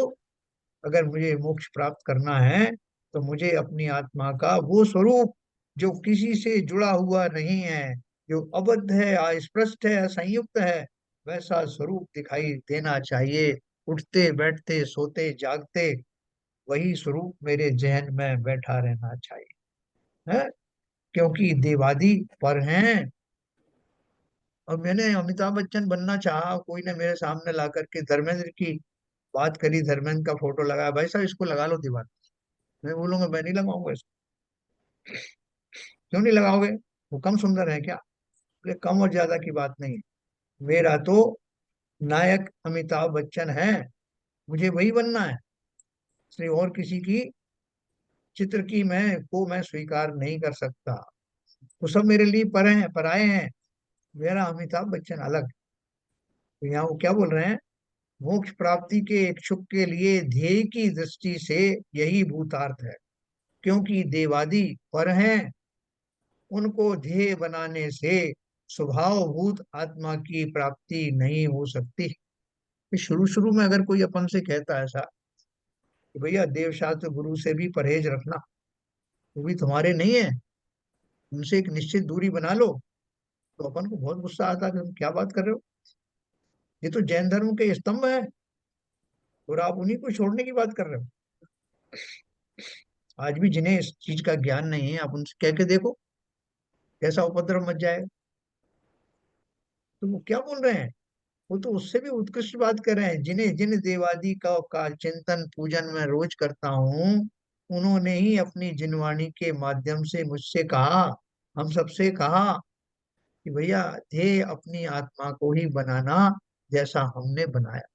अगर मुझे मोक्ष प्राप्त करना है, तो मुझे अपनी आत्मा का वो स्वरूप जो किसी से जुड़ा हुआ नहीं है, जो अबद्ध है, अस्पष्ट है, असंयुक्त है, वैसा स्वरूप दिखाई देना चाहिए। उठते बैठते सोते जागते वही स्वरूप मेरे जहन में बैठा रहना चाहिए, है, क्योंकि देवादि पर हैं। और मैंने अमिताभ बच्चन बनना चाहा, कोई ने मेरे सामने ला करके धर्मेंद्र की बात करी, धर्मेंद्र का फोटो लगाया, भाई साहब इसको लगा लो दीवार, मैं बोलूंगा मैं नहीं लगाऊंगा इसको। क्यों नहीं लगाओगे, वो कम सुंदर है क्या? बोले कम और ज्यादा की बात नहीं है, मेरा तो नायक अमिताभ बच्चन है, मुझे वही बनना है, इसलिए और किसी की चित्र की मैं स्वीकार नहीं कर सकता। वो सब मेरे लिए पर हैं, पराए हैं, मेरा अमिताभ बच्चन अलग। तो यहाँ वो क्या बोल रहे हैं, मोक्ष प्राप्ति के इच्छुक के लिए ध्येय की दृष्टि से यही भूतार्थ है, क्योंकि देवादि पर हैं, उनको ध्येय बनाने से स्वभावभूत आत्मा की प्राप्ति नहीं हो सकती। शुरू शुरू में अगर कोई अपन से कहता है ऐसा कि भैया देव शास्त्र गुरु से भी परहेज रखना, वो भी तुम्हारे नहीं है, उनसे एक निश्चित दूरी बना लो, तो अपन को बहुत गुस्सा आता है कि तुम क्या बात कर रहे हो, ये तो जैन धर्म के स्तंभ है, और आप उन्हीं को छोड़ने की बात कर रहे हो। आज भी जिन्हें इस चीज का ज्ञान नहीं है, आप उनसे कह के देखो कैसा उपद्रव मच जाएगा। तो वो क्या बोल रहे हैं, वो तो उससे भी उत्कृष्ट बात कर रहे हैं, जिन्हें जिन देवादि का चिंतन पूजन में रोज करता हूँ, उन्होंने ही अपनी जिनवाणी के माध्यम से मुझसे कहा, हम सबसे कहा कि भैया ध्येय अपनी आत्मा को ही बनाना, जैसा हमने बनाया।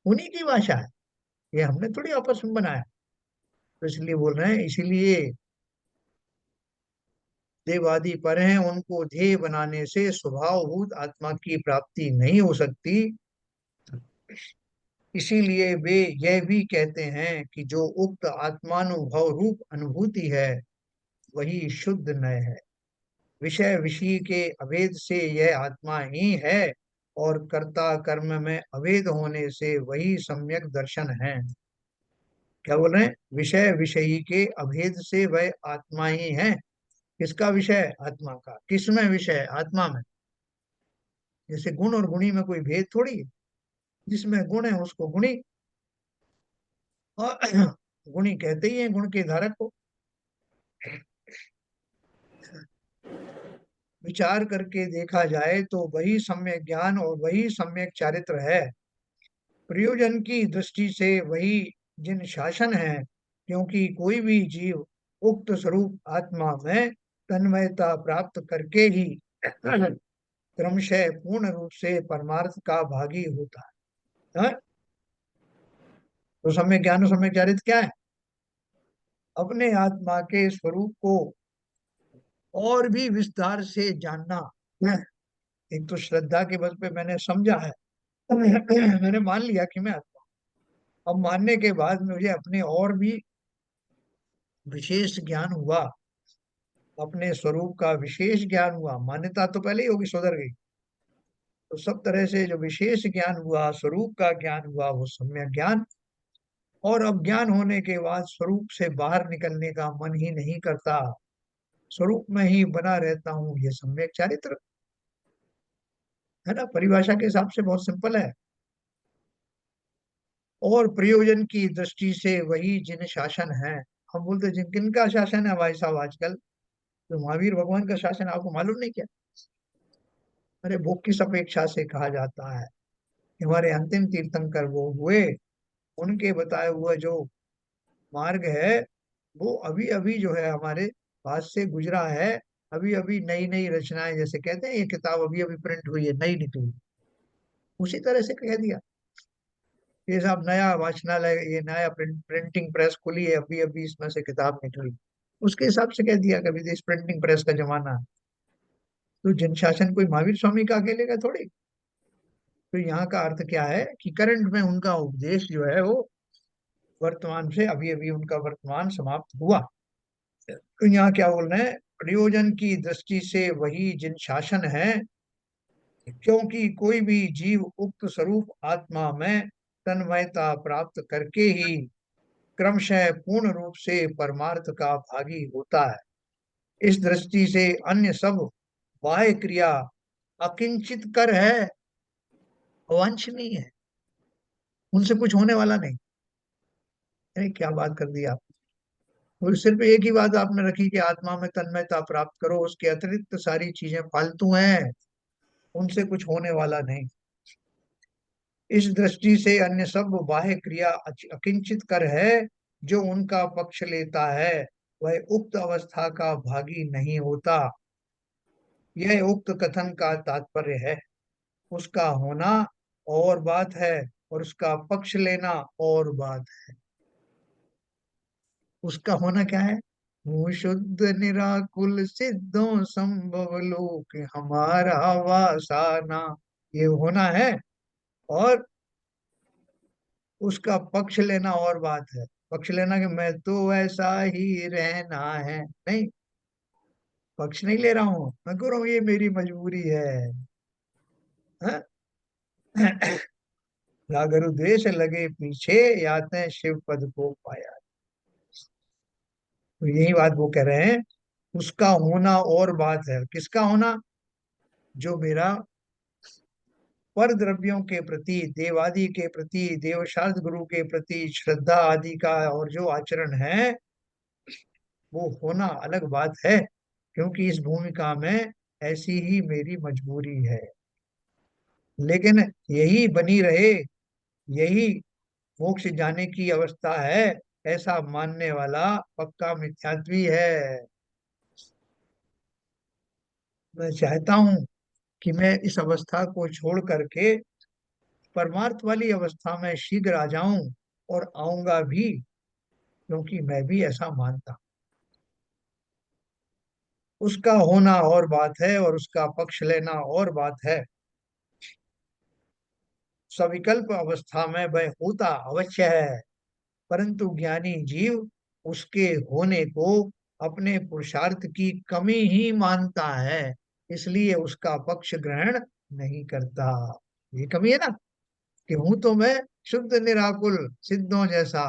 उन्हीं की भाषा है, ये हमने थोड़ी आपस में बनाया। तो इसलिए बोल रहे हैं, इसीलिए देवादि पर हैं, उनको ध्येय बनाने से स्वभावभूत आत्मा की प्राप्ति नहीं हो सकती। इसीलिए वे यह भी कहते हैं कि जो उक्त आत्मानुभव रूप अनुभूति है वही शुद्ध नय है। विषय विषय के अभेद से यह आत्मा ही है, और कर्ता कर्म में अभेद होने से वही सम्यक दर्शन है। क्या बोल रहे हैं? विषय विषयी के अभेद से वह आत्मा ही है। किसका विषय? आत्मा का। किसमें विषय? आत्मा में। जैसे गुण और गुणी में कोई भेद थोड़ी है। जिसमें गुण है उसको गुणी, और गुणी कहते ही हैं गुण के धारक को। विचार करके देखा जाए तो वही सम्यक ज्ञान और वही सम्यक चारित्र है। प्रयोजन की दृष्टि से वही जिन शासन है, क्योंकि कोई भी जीव उक्त स्वरूप आत्मा में तन्मयता प्राप्त करके ही क्रमशः पूर्ण रूप से परमार्थ का भागी होता है। हाँ? तो सम्यक ज्ञान और सम्यक चारित्र क्या है? अपने आत्मा के स्वरूप को और भी विस्तार से जानना। हाँ? एक तो श्रद्धा के बल पे मैंने समझा है, मैंने मान लिया कि मैं आत्मा हूं। अब मानने के बाद मुझे अपने और भी विशेष ज्ञान हुआ, अपने स्वरूप का विशेष ज्ञान हुआ। मान्यता तो पहले ही होगी, सुधर गई। तो सब तरह से जो विशेष ज्ञान हुआ, स्वरूप का ज्ञान हुआ, वो सम्यक ज्ञान। और अब ज्ञान होने के बाद स्वरूप से बाहर निकलने का मन ही नहीं करता, स्वरूप में ही बना रहता हूँ, ये सम्यक चारित्र है ना। परिभाषा के हिसाब से बहुत सिंपल है। और प्रयोजन की दृष्टि से वही जिन शासन है। हम बोलते जिन किनका शासन है भाई साहब आजकल? तो महावीर भगवान का शासन आपको मालूम नहीं क्या? अरे वो किस अपेक्षा से कहा जाता है कि हमारे अंतिम तीर्थंकर वो हुए, उनके बताए हुए जो मार्ग है वो अभी अभी जो है हमारे पास से गुजरा है। अभी अभी नई नई रचनाएं, जैसे कहते हैं ये किताब अभी अभी प्रिंट हुई है, नई निकली, उसी तरह से कह दिया। ये सब नया वाचनालय, ये नया प्रिंटिंग प्रेस खुली है, अभी अभी इसमें से किताब निकली, उसके हिसाब से कह दिया। कभी इस प्रिंटिंग प्रेस का जमाना है। तो जन शासन कोई महावीर स्वामी का अकेले का थोड़ी। तो यहाँ का अर्थ क्या है कि करंट में उनका उपदेश जो है वो वर्तमान से अभी अभी उनका वर्तमान समाप्त हुआ। तो यहाँ क्या बोल रहे हैं? प्रयोजन की दृष्टि से वही जिन शासन है, क्योंकि कोई भी जीव उक्त स्वरूप आत्मा में तन्मयता प्राप्त करके ही क्रमशः पूर्ण रूप से परमार्थ का भागी होता है। इस दृष्टि से अन्य सब बाह्य क्रिया अकिंचित कर है, अवांछनीय है, उनसे कुछ होने वाला नहीं। अरे क्या बात कर दी आप! और सिर्फ एक ही बात आपने रखी कि आत्मा में तन्मयता प्राप्त करो, उसके अतिरिक्त सारी चीजें फालतू हैं, उनसे कुछ होने वाला नहीं। इस दृष्टि से अन्य सब बाह्य क्रिया अकिंचित कर है। जो उनका पक्ष लेता है वह उक्त अवस्था का भागी नहीं होता। यह उक्त कथन का तात्पर्य है। उसका होना और बात है, और उसका पक्ष लेना और बात है। उसका होना क्या है? वो शुद्ध निराकुल सिद्धों संभव लोक हमारा वासाना, ये होना है। और उसका पक्ष लेना और बात है। पक्ष लेना कि मैं तो ऐसा ही रहना है, नहीं, पक्ष नहीं ले रहा हूं, मैं कह रहा हूं ये मेरी मजबूरी है। हाँ? रागरु द्वेष लगे पीछे, याते शिव पद को पाया। तो यही बात वो कह रहे हैं। उसका होना और बात है। किसका होना? जो मेरा पर द्रव्यों के प्रति, देवादि के प्रति, देवशास्त्र गुरु के प्रति श्रद्धा आदि का और जो आचरण है, वो होना अलग बात है। क्योंकि इस भूमिका में ऐसी ही मेरी मजबूरी है। लेकिन यही बनी रहे, यही मोक्ष जाने की अवस्था है, ऐसा मानने वाला पक्का मिथ्यात्वी है। मैं चाहता हूं कि मैं इस अवस्था को छोड़ करके परमार्थ वाली अवस्था में शीघ्र आ जाऊं, और आऊंगा भी, क्योंकि मैं भी ऐसा मानता हूं। उसका होना और बात है और उसका पक्ष लेना और बात है। सविकल्प अवस्था में वह होता अवश्य है, परंतु ज्ञानी जीव उसके होने को अपने पुरुषार्थ की कमी ही मानता है, इसलिए उसका पक्ष ग्रहण नहीं करता। ये कमी है ना, कि हूं तो मैं शुद्ध निराकुल सिद्धों जैसा,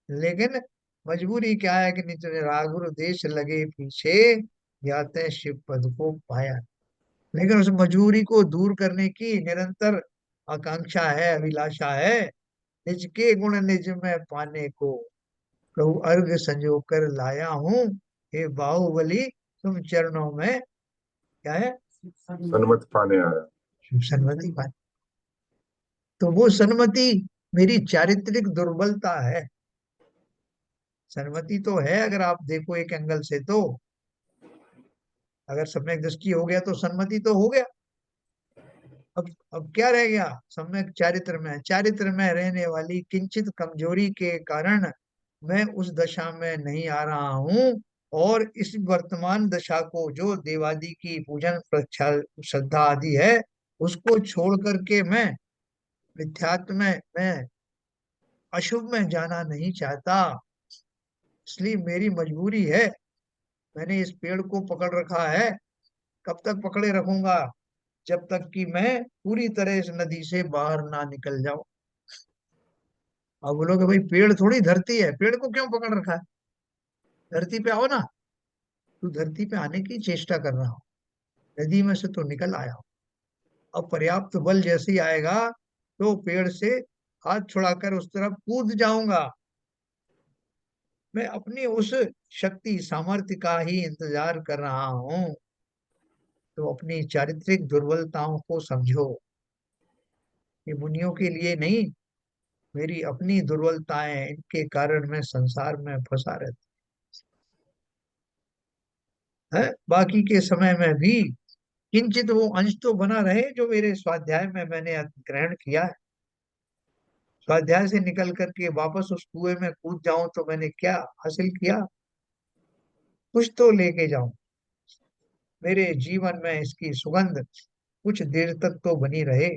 लेकिन मजबूरी क्या है कि निज निराकुल देश लगे पीछे, जाते शिव पद को पाया। लेकिन उस मजबूरी को दूर करने की निरंतर आकांक्षा है, अभिलाषा है, निज के गुण निज में पाने को। प्रभु अर्घ संजो कर लाया हूँ, हे बाहुबली तुम चरणों में, क्या है, सन्मति पाने आया। सन्मति पाने। तो वो सन्मति मेरी चारित्रिक दुर्बलता है। सन्मति तो है अगर आप देखो एक एंगल से, तो अगर सम्यक दृष्टि हो गया तो सन्मति तो हो गया। अब क्या रह गया, सम्यक चारित्र में, चारित्र में रहने वाली किंचित कमजोरी के कारण मैं उस दशा में नहीं आ रहा हूँ। और इस वर्तमान दशा को, जो देवादि की पूजन श्रद्धा आदि है, उसको छोड़ करके मैं मिथ्यात्व में, मैं अशुभ में जाना नहीं चाहता। इसलिए मेरी मजबूरी है, मैंने इस पेड़ को पकड़ रखा है। कब तक पकड़े रखूंगा, जब तक कि मैं पूरी तरह इस नदी से बाहर ना निकल जाऊं। अब बोलोगे भाई पेड़ थोड़ी धरती है, पेड़ को क्यों पकड़ रखा है, धरती पे आओ ना। तू धरती पे आने की चेष्टा कर रहा हो, नदी में से तो निकल आया हो। अब पर्याप्त बल जैसे ही आएगा तो पेड़ से हाथ छुड़ाकर उस तरफ कूद जाऊंगा। मैं अपनी उस शक्ति सामर्थ्य का ही इंतजार कर रहा हूं। तो अपनी चारित्रिक दुर्बलताओं को समझो, ये मुनियों के लिए नहीं, मेरी अपनी दुर्बलताएं, इनके कारण मैं संसार में फंसा रहता है। बाकी के समय में भी किंचित वो अंश तो बना रहे जो मेरे स्वाध्याय में मैंने ग्रहण किया है। स्वाध्याय से निकल करके वापस उस कुएं में कूद जाऊं तो मैंने क्या हासिल किया, कुछ तो लेके जाऊं। मेरे जीवन में इसकी सुगंध कुछ देर तक तो बनी रहे।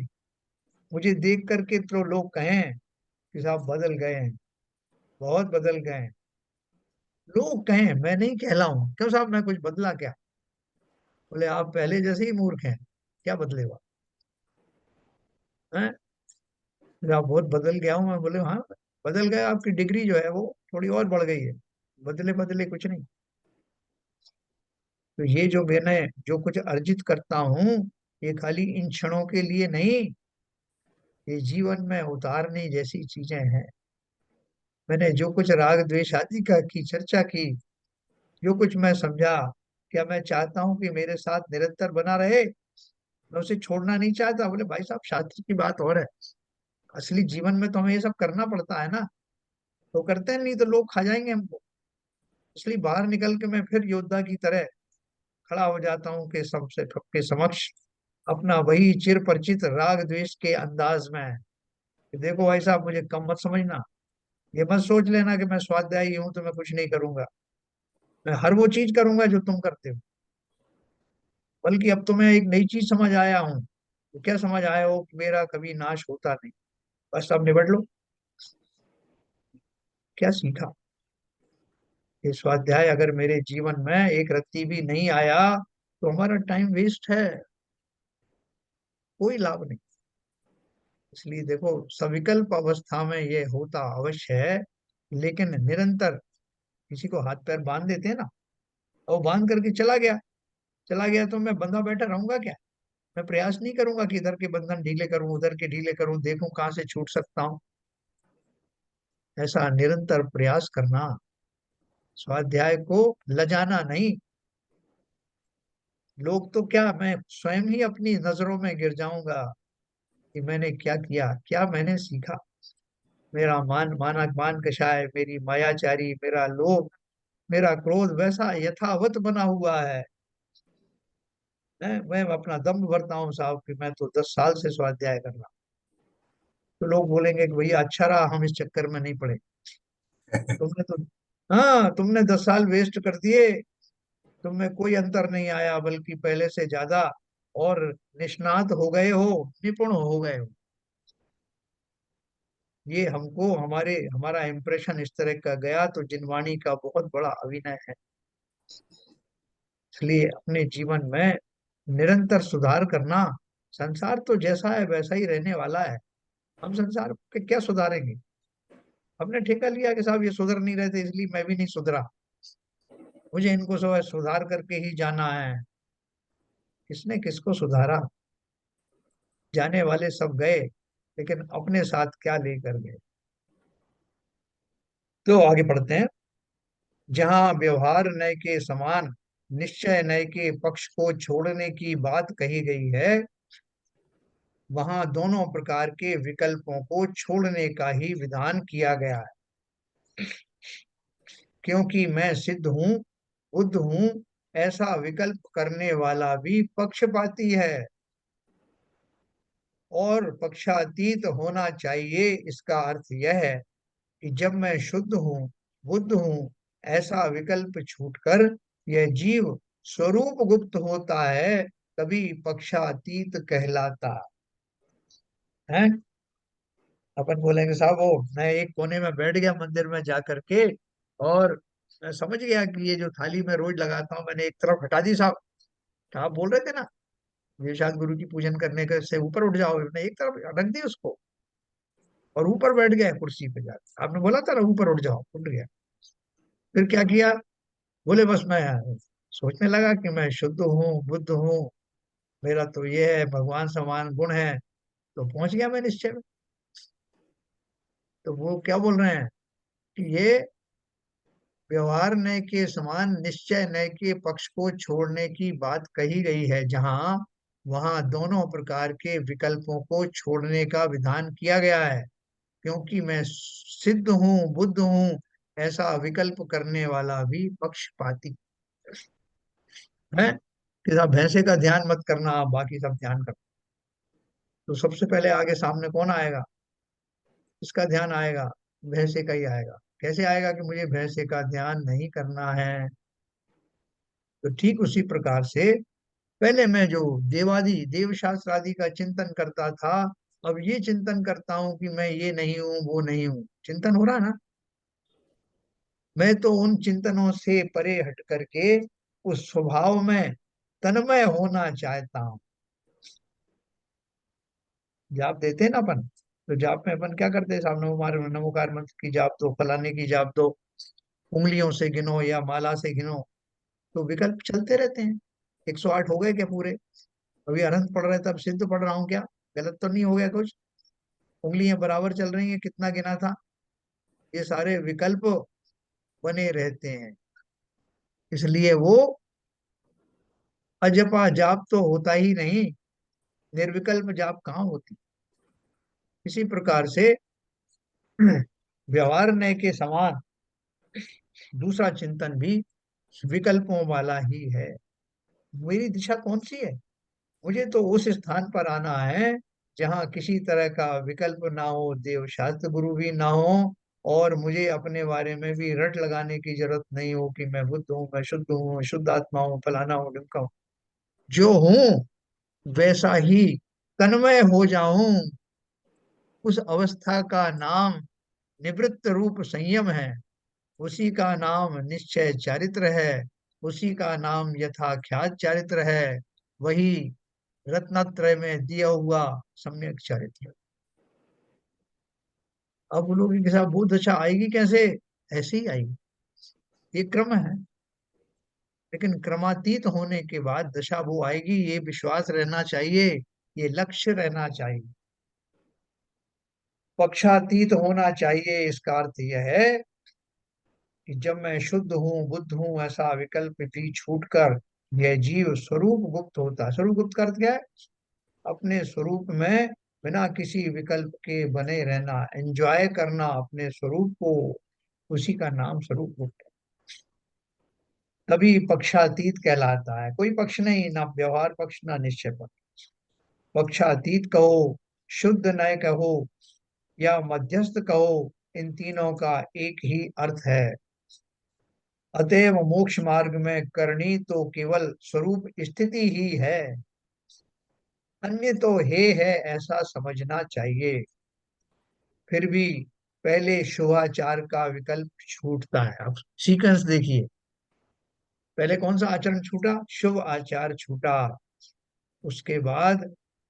मुझे देख करके तो लोग कहें कि साहब बदल गए हैं, बहुत बदल गए हैं। लोग कहें, मैं नहीं कहलाऊं, क्यों साहब मैं कुछ बदला क्या। बोले आप पहले जैसे ही मूर्ख हैं, क्या बदलेगा, हैं। बोले, आप बहुत बदल गया हूं मैं। बोले हाँ, बदल गया, आपकी डिग्री जो है वो थोड़ी और बढ़ गई है, बदले बदले कुछ नहीं। तो ये जो मैंने जो कुछ अर्जित करता हूँ, ये खाली इन क्षणों के लिए नहीं, ये जीवन में उतारने जैसी चीजें हैं। मैंने जो कुछ राग द्वेष आदि का की चर्चा की, जो कुछ मैं समझा, क्या मैं चाहता हूँ कि मेरे साथ निरंतर बना रहे, मैं उसे छोड़ना नहीं चाहता। बोले भाई साहब शास्त्र की बात और है, असली जीवन में तो हमें ये सब करना पड़ता है ना। तो करते हैं, नहीं तो लोग खा जाएंगे हमको। इसलिए बाहर निकल के मैं फिर योद्धा की तरह खड़ा हो जाता हूँ कि सबसे सबके समक्ष अपना वही चिर परिचित राग द्वेष के अंदाज में, कि देखो भाई साहब मुझे कम मत समझना। ये मत सोच लेना कि मैं स्वाध्यायी हूं तो मैं कुछ नहीं करूंगा, मैं हर वो चीज करूंगा जो तुम करते हो। बल्कि अब तो मैं एक नई चीज समझ आया हूँ। तो क्या समझ आए हो, कि मेरा कभी नाश होता नहीं, बस अब निबट लो। क्या सीखा, ये स्वाध्याय अगर मेरे जीवन में एक रत्ती भी नहीं आया तो हमारा टाइम वेस्ट है, कोई लाभ नहीं। इसलिए देखो, सविकल्प अवस्था में ये होता अवश्य है, लेकिन निरंतर किसी को हाथ पैर बांध देते हैं ना, और बांध करके चला गया, चला गया तो मैं बंधा बैठा रहूंगा क्या। मैं प्रयास नहीं करूंगा कि इधर के बंधन ढीले करूं, उधर के ढीले करूं, देखूं कहाँ से छूट सकता हूं। ऐसा निरंतर प्रयास करना, स्वाध्याय को लजाना नहीं। लोग तो क्या, मैं स्वयं ही अपनी नजरों में गिर जाऊंगा कि मैंने क्या किया, क्या मैंने सीखा। मेरा मान कषाय, मेरी मायाचारी, मेरा लोभ, मेरा क्रोध वैसा यथावत बना हुआ है। मैं अपना दम भरता हूँ साहब कि मैं तो 10 साल से स्वाध्याय कर रहा हूँ। तो लोग बोलेंगे कि भैया अच्छा रहा हम इस चक्कर में नहीं पड़े, तुमने तो, हाँ तुमने 10 साल वेस्ट कर दिए, तुम में कोई अंतर नहीं आया, बल्कि पहले से ज्यादा और निष्णात हो गए हो, निपुण हो गए हो। ये हमको हमारा इंप्रेशन इस तरह का गया, तो जिनवाणी का बहुत बड़ा अभिनय है। इसलिए अपने जीवन में निरंतर सुधार करना। संसार तो जैसा है वैसा ही रहने वाला है। हम संसार के क्या सुधारेंगे? हमने ठेका लिया कि साहब ये सुधर नहीं रहे थे, इसलिए मैं भी नहीं सुधरा, मुझे इनको सब सुधार करके ही जाना है। किसने किसको सुधारा? जाने वाले सब गए, लेकिन अपने साथ क्या लेकर गए? तो आगे पढ़ते हैं। जहां व्यवहार न्याय के समान निश्चय न्याय के पक्ष को छोड़ने की बात कही गई है, वहां दोनों प्रकार के विकल्पों को छोड़ने का ही विधान किया गया है। क्योंकि मैं सिद्ध हूँ, बुद्ध हूँ, ऐसा विकल्प करने वाला भी पक्षपाती है और पक्षातीत होना चाहिए। इसका अर्थ यह है कि जब मैं शुद्ध हूँ, बुद्ध हूँ, ऐसा विकल्प छूटकर यह जीव स्वरूप गुप्त होता है, तभी पक्षातीत कहलाता है। अपन बोलेंगे साहब वो मैं एक कोने में बैठ गया मंदिर में जा करके, और मैं समझ गया कि ये जो थाली में रोज लगाता हूँ मैंने एक तरफ हटा दी साहब। तो आप बोल रहे थे ना, ये शायद गुरु की पूजन करने के से ऊपर उठ जाओगे, मैंने एक तरफ रख दी उसको और ऊपर बैठ गया कुर्सी पे जाकर। आपने बोला था ना ऊपर उठ जाओ, उठ गया। फिर क्या किया? बोले बस मैं सोचने लगा कि मैं शुद्ध हूँ, बुद्ध हूँ, मेरा तो ये है, भगवान समान गुण है। तो पहुंच गया मैं निश्चय में। तो वो क्या बोल रहे हैं कि ये व्यवहार न्याय के समान निश्चय न्याय के पक्ष को छोड़ने की बात कही गई है, जहां वहां दोनों प्रकार के विकल्पों को छोड़ने का विधान किया गया है। क्योंकि मैं सिद्ध हूँ, बुद्ध हूँ, ऐसा विकल्प करने वाला भी पक्षपाती है। कि साहब भैंसे का ध्यान मत करना, आप बाकी सब ध्यान करना। तो सबसे पहले आगे सामने कौन आएगा? इसका ध्यान आएगा, भैंसे का ही आएगा। कैसे आएगा कि मुझे भैंसे का ध्यान नहीं करना है? तो ठीक उसी प्रकार से पहले मैं जो देवादि देव शास्त्र आदि का चिंतन करता था, अब ये चिंतन करता हूं कि मैं ये नहीं हूं, वो नहीं हूं। चिंतन हो रहा ना? मैं तो उन चिंतनों से परे हट करके उस स्वभाव में तन्मय होना चाहता हूं। जाप देते हैं ना अपन, तो जाप में अपन क्या करते हैं? सामने हमारे नमोकार मंत्र की जाप दो, फलाने की जाप दो, उंगलियों से गिनो या माला से गिनो। तो विकल्प चलते रहते हैं। 108 हो गए क्या पूरे? अभी अनंत पढ़ रहे थे, अब सिद्ध पढ़ रहा हूँ क्या? गलत तो नहीं हो गया कुछ? उंगलियां बराबर चल रही हैं, कितना गिना था? ये सारे विकल्प बने रहते हैं। इसलिए वो अजपा जाप तो होता ही नहीं, निर्विकल्प जाप कहाँ होती। इसी प्रकार से व्यवहार न्याय के समान दूसरा चिंतन भी विकल्पों वाला ही है। मेरी दिशा कौन सी है? मुझे तो उस स्थान पर आना है जहाँ किसी तरह का विकल्प ना हो, देव शास्त्र गुरु भी ना हो, और मुझे अपने बारे में भी रट लगाने की जरूरत नहीं हो कि मैं बुद्ध हूँ, मैं शुद्ध हूँ, मैं शुद्ध आत्मा हूँ, फलाना हूँ, ढिमका हूँ। जो हूँ वैसा ही तन्मय हो जाऊं। उस अवस्था का नाम निवृत्त रूप संयम है, उसी का नाम निश्चय चारित्र है, उसी का नाम यथाख्यात चारित्र है, वही रत्नत्रय में दिया हुआ सम्यक चरित्र। अब बोलोगे कि साहब बहुत अच्छा आएगी कैसे? ऐसे ही आएगी, ये क्रम है। लेकिन क्रमातीत होने के बाद दशा वो आएगी, ये विश्वास रहना चाहिए, ये लक्ष्य रहना चाहिए। पक्षातीत होना चाहिए, इसका अर्थ यह है कि जब मैं शुद्ध हूँ, बुद्ध हूँ, ऐसा विकल्प भी छूटकर यह जीव स्वरूप गुप्त होता है। स्वरूप गुप्त का अर्थ क्या है? अपने स्वरूप में बिना किसी विकल्प के बने रहना, एंजॉय करना अपने स्वरूप को, उसी का नाम स्वरूप गुप्त है। तभी पक्षातीत कहलाता है। कोई पक्ष नहीं, ना व्यवहार पक्ष ना निश्चय पक्ष। पक्षातीत कहो, शुद्ध नय कहो या मध्यस्थ कहो, इन तीनों का एक ही अर्थ है। अतएव मोक्ष मार्ग में करनी तो केवल स्वरूप स्थिति ही है, अन्य तो हे है ऐसा समझना चाहिए। फिर भी पहले शुभाचार का विकल्प छूटता है। अब सीक्वेंस देखिए, पहले कौन सा आचरण छूटा? शुभ आचार छूटा। उसके बाद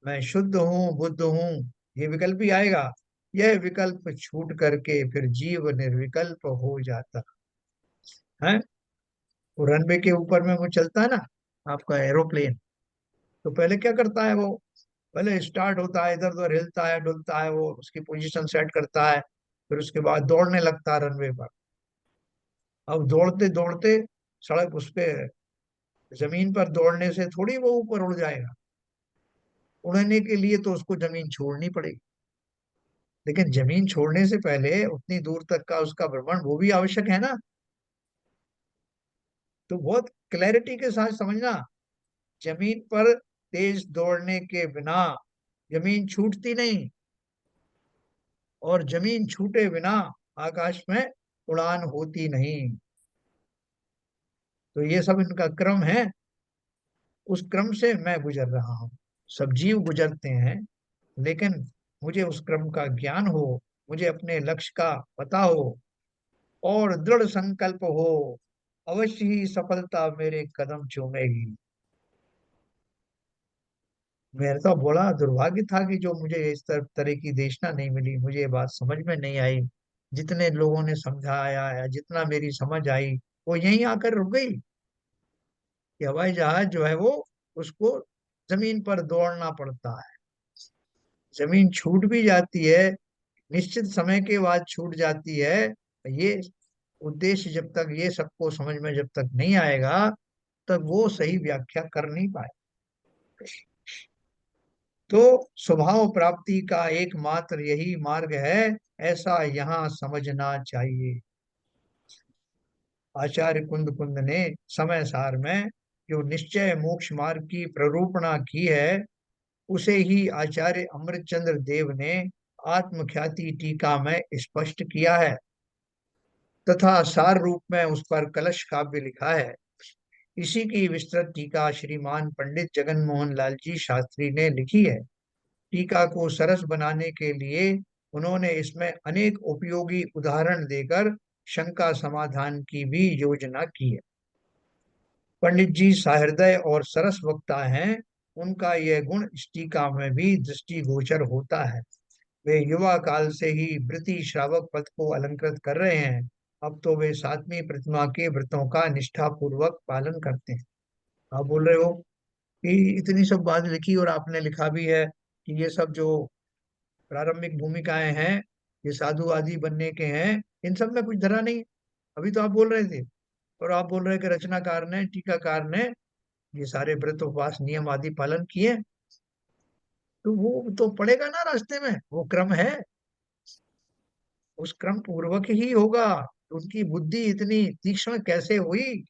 मैं शुद्ध हूँ, बुद्ध हूँ, ये विकल्प ही आएगा। यह विकल्प छूट करके फिर जीव निर्विकल्प हो जाता है। वो रनवे के ऊपर में वो चलता है ना, आपका एरोप्लेन, तो पहले क्या करता है वो? पहले स्टार्ट होता है, इधर उधर हिलता है डुलता है, वो उसकी पोजीशन सेट करता है, फिर उसके बाद दौड़ने लगता है रनवे पर। अब दौड़ते दौड़ते सड़क उस पे, जमीन पर दौड़ने से थोड़ी वो ऊपर उड़ जाएगा। उड़ने के लिए तो उसको जमीन छोड़नी पड़ेगी, लेकिन जमीन छोड़ने से पहले उतनी दूर तक का उसका भ्रमण वो भी आवश्यक है ना। तो बहुत क्लैरिटी के साथ समझना, जमीन पर तेज दौड़ने के बिना जमीन छूटती नहीं, और जमीन छूटे बिना आकाश में उड़ान होती नहीं। तो ये सब इनका क्रम है, उस क्रम से मैं गुजर रहा हूँ। सब जीव गुजरते हैं, लेकिन मुझे उस क्रम का ज्ञान हो, मुझे अपने लक्ष्य का पता हो, और दृढ़ संकल्प हो, अवश्य ही सफलता मेरे कदम चूमेगी। मेरा तो बड़ा दुर्भाग्य था कि जो मुझे इस तरह की देशना नहीं मिली, मुझे ये बात समझ में नहीं आई। जितने लोगों ने समझाया या जितना मेरी समझ आई, वो यहीं आकर रुक गई कि हवाई जहाज जो है वो, उसको जमीन पर दौड़ना पड़ता है। जमीन छूट भी जाती है, निश्चित समय के बाद छूट जाती है। ये उद्देश्य जब तक ये सबको समझ में जब तक नहीं आएगा, तब वो सही व्याख्या कर नहीं पाए। तो स्वभाव प्राप्ति का एकमात्र यही मार्ग है, ऐसा यहाँ समझना चाहिए। आचार्य कुंद कुंद ने समय सार में जो निश्चय मोक्ष मार्ग की प्ररूपणा की है, उसे ही आचार्य अमृतचंद्र देव ने आत्मख्याति टीका में स्पष्ट किया है, तथा सार रूप में उस पर कलश काव्य लिखा है। इसी की विस्तृत टीका श्रीमान पंडित जगन मोहन लाल जी शास्त्री ने लिखी है। टीका को सरस बनाने के लिए उन्होंने इसमें अनेक उपयोगी उदाहरण देकर शंका समाधान की भी योजना की है। पंडित जी सहृदय और सरस वक्ता हैं, उनका यह गुण इस टीका में भी दृष्टिगोचर होता है। वे युवा काल से ही वृत्ति श्रावक पद को अलंकृत कर रहे हैं। अब तो वे सातवीं प्रतिमा के व्रतों का निष्ठा पूर्वक पालन करते हैं। आप बोल रहे हो कि इतनी सब बात लिखी और आपने लिखा भी है कि ये सब जो प्रारंभिक भूमिकाएं हैं, ये साधु आदि बनने के हैं, इन सब में कुछ धरा नहीं है। अभी तो आप बोल रहे थे, और आप बोल रहे हैं कि रचनाकार ने, टीकाकार ने ये सारे व्रत उपवास नियम आदि पालन किए। तो वो तो पड़ेगा ना रास्ते में, वो क्रम है, उस क्रम पूर्वक ही होगा। उनकी बुद्धि इतनी तीक्ष्ण कैसे हुई?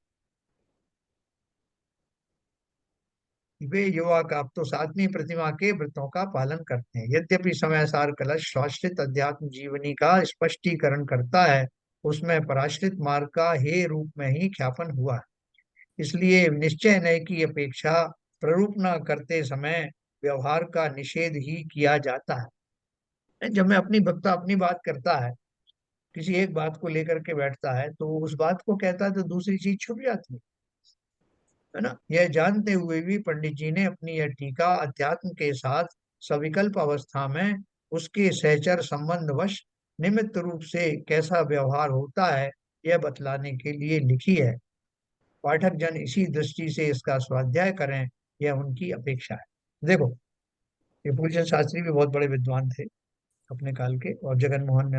वे युवा का अब तो सातवीं प्रतिमा के व्रतों का पालन करते हैं। यद्यपि समय सार कलश स्वाश्रित अध्यात्म जीवनी का स्पष्टीकरण करता है, उसमें पराश्रित मार्ग का हे रूप में ही ख्यापन हुआ है। इसलिए निश्चय नय की अपेक्षा प्ररूपणा करते समय व्यवहार का निषेध ही किया जाता है। जब मैं अपनी वक्ता अपनी बात करता है, किसी एक बात को लेकर के बैठता है, तो वो उस बात को कहता है तो दूसरी चीज छुप जाती है ना। यह जानते हुए भी पंडित जी ने अपनी यह टीका अध्यात्म के साथ सविकल्प अवस्था में उसके सहचर संबंधवश निमित्त रूप से कैसा व्यवहार होता है, यह बतलाने के लिए लिखी है। पाठक जन इसी दृष्टि से इसका स्वाध्याय करें, यह उनकी अपेक्षा है। देखो, ये पूज्य शास्त्री भी बहुत बड़े विद्वान थे अपने काल के, और जगन मोहन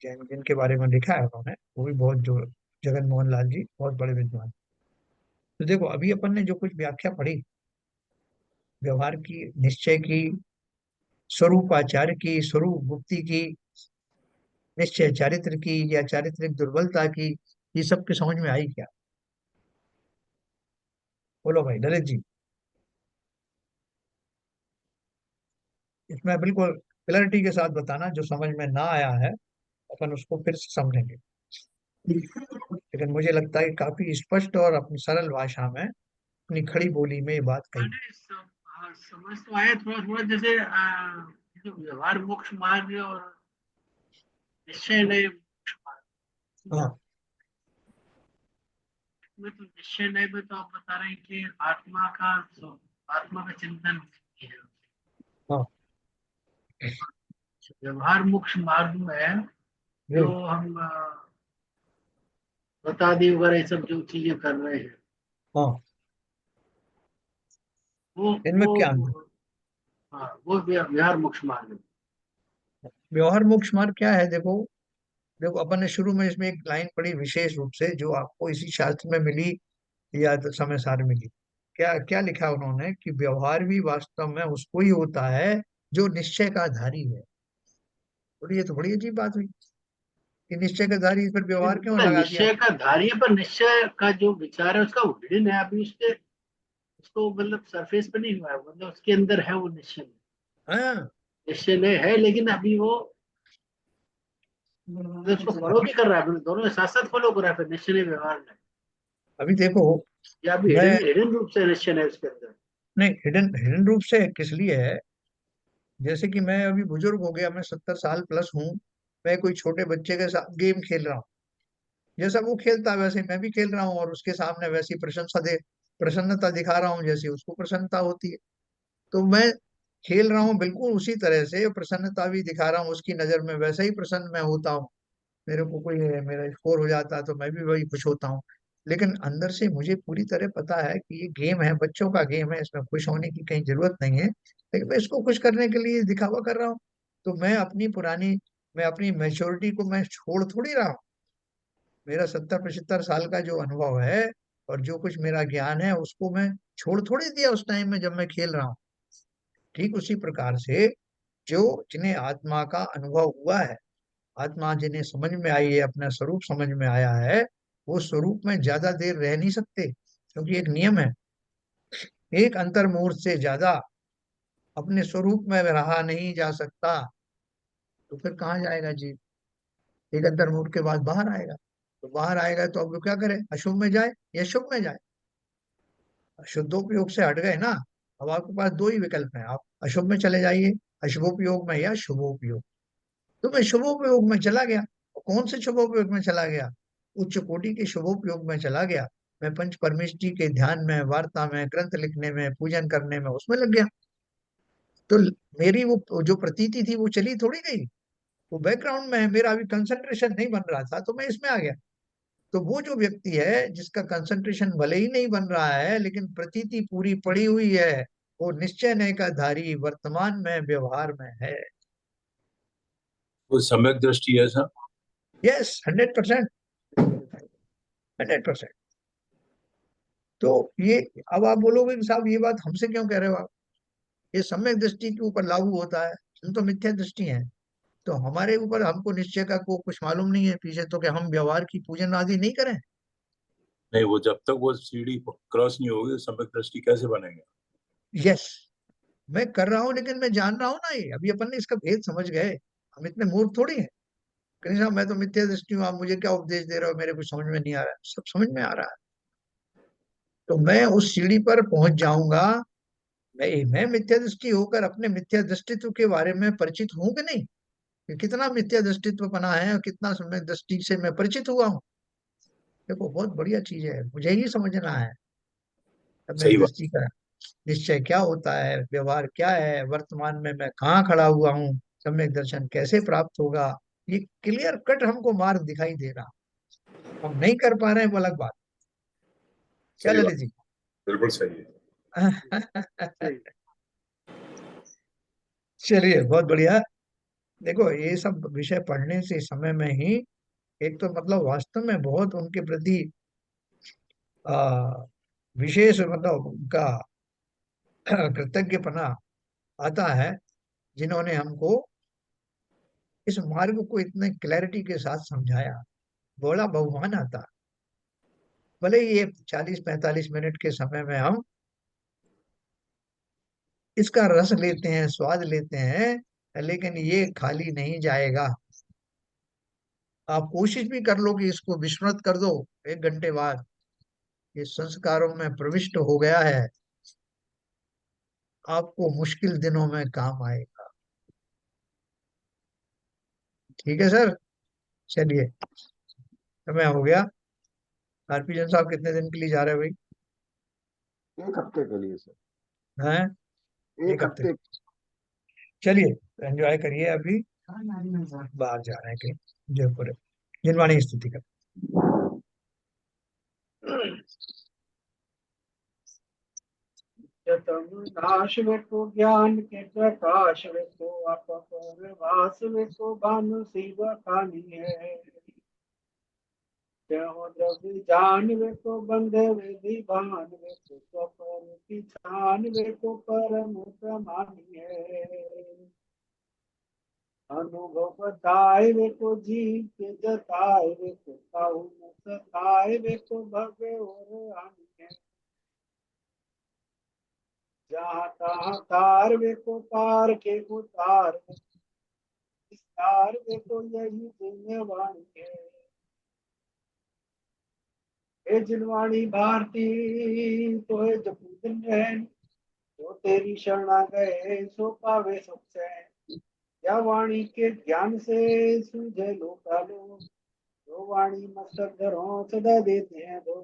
जैन जिनके बारे में लिखा है उन्होंने, वो भी बहुत, जो जगन मोहन लाल जी बहुत बड़े विद्वान। तो देखो, अभी अपन ने जो कुछ व्याख्या पढ़ी, व्यवहार की, निश्चय की, स्वरूपाचार्य की, स्वरूप मुक्ति की, निश्चय चारित्र की या चारित्रिक दुर्बलता की, ये सब के समझ में आई क्या? बोलो भाई ललित जी। इसमें बिल्कुल क्लैरिटी के साथ बताना, जो समझ में ना आया है अपन उसको फिर से समझेंगे। लेकिन मुझे लगता है कि काफी स्पष्ट और अपनी सरल भाषा में, अपनी खड़ी बोली में ये बात कही। मैंने हाँ, समझ तो आया थोड़ा थोड़ा, जैसे जो व्यवहार मोक्ष मार्ग और निश्चय नहीं मोक्ष मार्ग हाँ में, तो निश्चय नहीं में तो आप बता रहे हैं कि आत्मा का चिंतन है। हाँ व्यवहार मोक्ष मार्ग में जो जी। हम बता दी वगैरह ये सब जो चीजें कर रहे हैं, हाँ वो इनमें वो क्या अंतर? हाँ, वो व्यवहार मोक्ष मार्ग है। व्यवहार मोक्ष मार्ग क्या है? देखो, देखो अपन ने शुरू में इसमें एक लाइन पढ़ी विशेष रूप से, जो आपको इसी शास्त्र में मिली या तो समय सार मिली। क्या क्या लिखा उन्होंने कि व्यवहार भी वास्तव में उसको ही होता है जो निश्चय का धारी है। और ये तो बड़ी अजीब बात हुई कि निश्चय का धारी, फिर व्यवहार क्यों मतलब लगा दिया? निश्चय का धारी है, पर निश्चय का जो विचार है उसका वो हिडन है अभी उसके, उसको मतलब सरफेस पे नहीं हुआ है, मतलब उसके अंदर है वो निश्चय। हाँ निश्चय नहीं है लेकिन अभी वो मतलब उसको फॉलो अभी भी कर रहा है, दोनों साथ साथ फॉलो कर रहा है, फिर निश्चय नहीं व्यवहार नहीं, अभी देखो, या अभी मैं, हिडन हिडन रूप से निश्चय है उसके अंदर। नहीं, हिडन हिडन रूप से किस लिए है? जैसे कि मैं अभी बुजुर्ग हो गया, मैं 70 साल प्लस हूँ, मैं कोई छोटे बच्चे के साथ गेम खेल रहा हूँ, जैसा वो खेलता है वैसे मैं भी खेल रहा हूँ, और उसके सामने वैसी प्रसन्नता दिखा रहा हूँ जैसी उसको प्रसन्नता होती है। तो मैं खेल रहा हूँ बिल्कुल उसी तरह से, प्रसन्नता भी दिखा रहा हूँ उसकी नजर में, वैसा ही प्रसन्न मैं होता हूँ। मेरे को कोई मेरा स्कोर हो जाता है तो मैं भी वही खुश होता हूँ। लेकिन अंदर से मुझे पूरी तरह पता है कि ये गेम है, बच्चों का गेम है, इसमें खुश होने की कहीं जरूरत नहीं है, लेकिन मैं इसको खुश करने के लिए दिखावा कर रहा हूँ। तो मैं अपनी मैच्योरिटी को मैं छोड़ थोड़ी रहा हूँ। मेरा 70 75 साल का जो अनुभव है और जो कुछ मेरा ज्ञान है उसको मैं छोड़ थोड़ी दिया उस टाइम में जब मैं खेल रहा हूँ। ठीक उसी प्रकार से जो जिन्हें आत्मा का अनुभव हुआ है, आत्मा जिन्हें समझ में आई है, अपना स्वरूप समझ में आया है, वो स्वरूप में ज्यादा देर रह नहीं सकते, क्योंकि एक नियम है, एक अंतर्मुहूर्त से ज्यादा अपने स्वरूप में रहा नहीं जा सकता। तो फिर कहाँ जाएगा जीव? एक अंतर्मुहूर्त के बाद बाहर आएगा। तो बाहर आएगा तो अब वो क्या करे? अशुभ में जाए या शुभ में जाए? शुद्धोपयोग से हट गए ना। अब आपके पास दो ही विकल्प हैं, आप अशुभ में चले जाइए, अशुभोपयोग में, या शुभोपयोग। तो मैं शुभोपयोग में चला गया। और कौन से शुभोपयोग में चला गया? उच्च कोटि के शुभोपयोग में चला गया। मैं पंच परमेष्टि के ध्यान में, वार्ता में, ग्रंथ लिखने में, पूजन करने में, उसमें लग गया। तो मेरी वो जो प्रतीति थी वो चली थोड़ी गई, वो बैकग्राउंड में है, मेरा अभी कंसंट्रेशन नहीं बन रहा था तो मैं इसमें आ गया। तो वो जो व्यक्ति है जिसका कंसंट्रेशन भले ही नहीं बन रहा है लेकिन प्रतीति पूरी पड़ी हुई है, वो निश्चय नय का धारी वर्तमान में व्यवहार में है। वो सम्यक दृष्टि है सर। यस, 100%, 100%। तो ये, अब आप बोलोगे कि साहब ये बात हमसे क्यों कह रहे हो आप? ये सम्यक दृष्टि के ऊपर लागू होता है, हम तो मिथ्या दृष्टि हैं। तो हमारे ऊपर, हमको निश्चय का को कुछ मालूम नहीं है पीछे, तो क्या हम व्यवहार की पूजन आदि नहीं करें? नहीं, वो जब तक वो सीढ़ी क्रॉस नहीं होगी सम्यक दृष्टि कैसे बनेगा? यस, मैं कर रहा हूँ लेकिन मैं जान रहा हूँ ना, ये अभी अपन ने इसका भेद समझ गए। हम इतने मूर्ख थोड़ी हैं। कहीं साहब मैं तो मिथ्या दृष्टि हूँ, आप मुझे क्या उपदेश दे रहे हो, मेरे कुछ समझ में नहीं आ रहा है, सब समझ में आ रहा है। तो मैं उस सीढ़ी पर पहुंच जाऊंगा। मैं मिथ्या दृष्टि होकर अपने मिथ्या दृष्टित्व के बारे में परिचित हूं कि नहीं, कि कितना मिथ्या दृष्टित्व बना है और कितना समय दृष्टि से मैं परिचित हुआ हूँ। देखो बहुत बढ़िया चीज है, मुझे ही समझना है समय सही बात। दृष्टि का निश्चय क्या होता है, व्यवहार क्या है, वर्तमान में मैं कहाँ खड़ा हुआ हूँ, सम्यक दर्शन कैसे प्राप्त होगा। ये क्लियर कट हमको मार्ग दिखाई दे रहा। हम नहीं कर पा रहे हैं वो अलग बात। क्या सही बात। ललित जी? बिल्कुल सही है। सही। चलिए बहुत बढ़िया। देखो ये सब विषय पढ़ने से समय में ही एक तो मतलब वास्तव में बहुत उनके प्रति आ, विशेष मतलब उनका कृतज्ञपना आता है, जिन्होंने हमको इस मार्ग को इतने क्लैरिटी के साथ समझाया। बड़ा बहुमान आता। भले ही ये 40 45 मिनट के समय में हम इसका रस लेते हैं, स्वाद लेते हैं, लेकिन ये खाली नहीं जाएगा। आप कोशिश भी कर लो कि इसको विस्मृत कर दो 1 घंटे बाद, ये संस्कारों में प्रविष्ट हो गया है, आपको मुश्किल दिनों में काम आएगा। ठीक है सर, चलिए, समय हो गया। हरभजन साहब कितने दिन के लिए जा रहे हैं भाई? 1 हफ्ते के लिए सर। हैं? 1 हफ्ते। 1 हफ्ते। चलिए, एंजॉय करिए, अभी बाहर जा रहे हैं कहीं, जयपुर, जिनवाणी स्थिति का। तम नाश वे को ज्ञान के प्रकाश वे को अपर वास वे को भानु शिव खानी है। त्यों द्रव्य जान वे को बंधे विधि भान वे को स्वपर की छान वे को परम प्रमानी है। अनुभव बताए वे को जीव के जताए वे को काहू न सताए वे को भगे और आनी है। जहाँ तहाँ तार वे को पार के उतार वे को विस्तार वे को यही जिम्मेवारी है। हे जिनवाणी भारती तो है जपूजन रहन, जो तेरी शरणा गए सो पावे सुख चैन। या वाणी के ज्ञान से सूझे लोकालो, जो वाणी मस्तक धरो सदा देते हैं दो,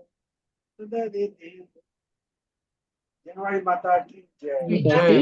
सदा देते हैं दो। जिनवाणी माता की जय।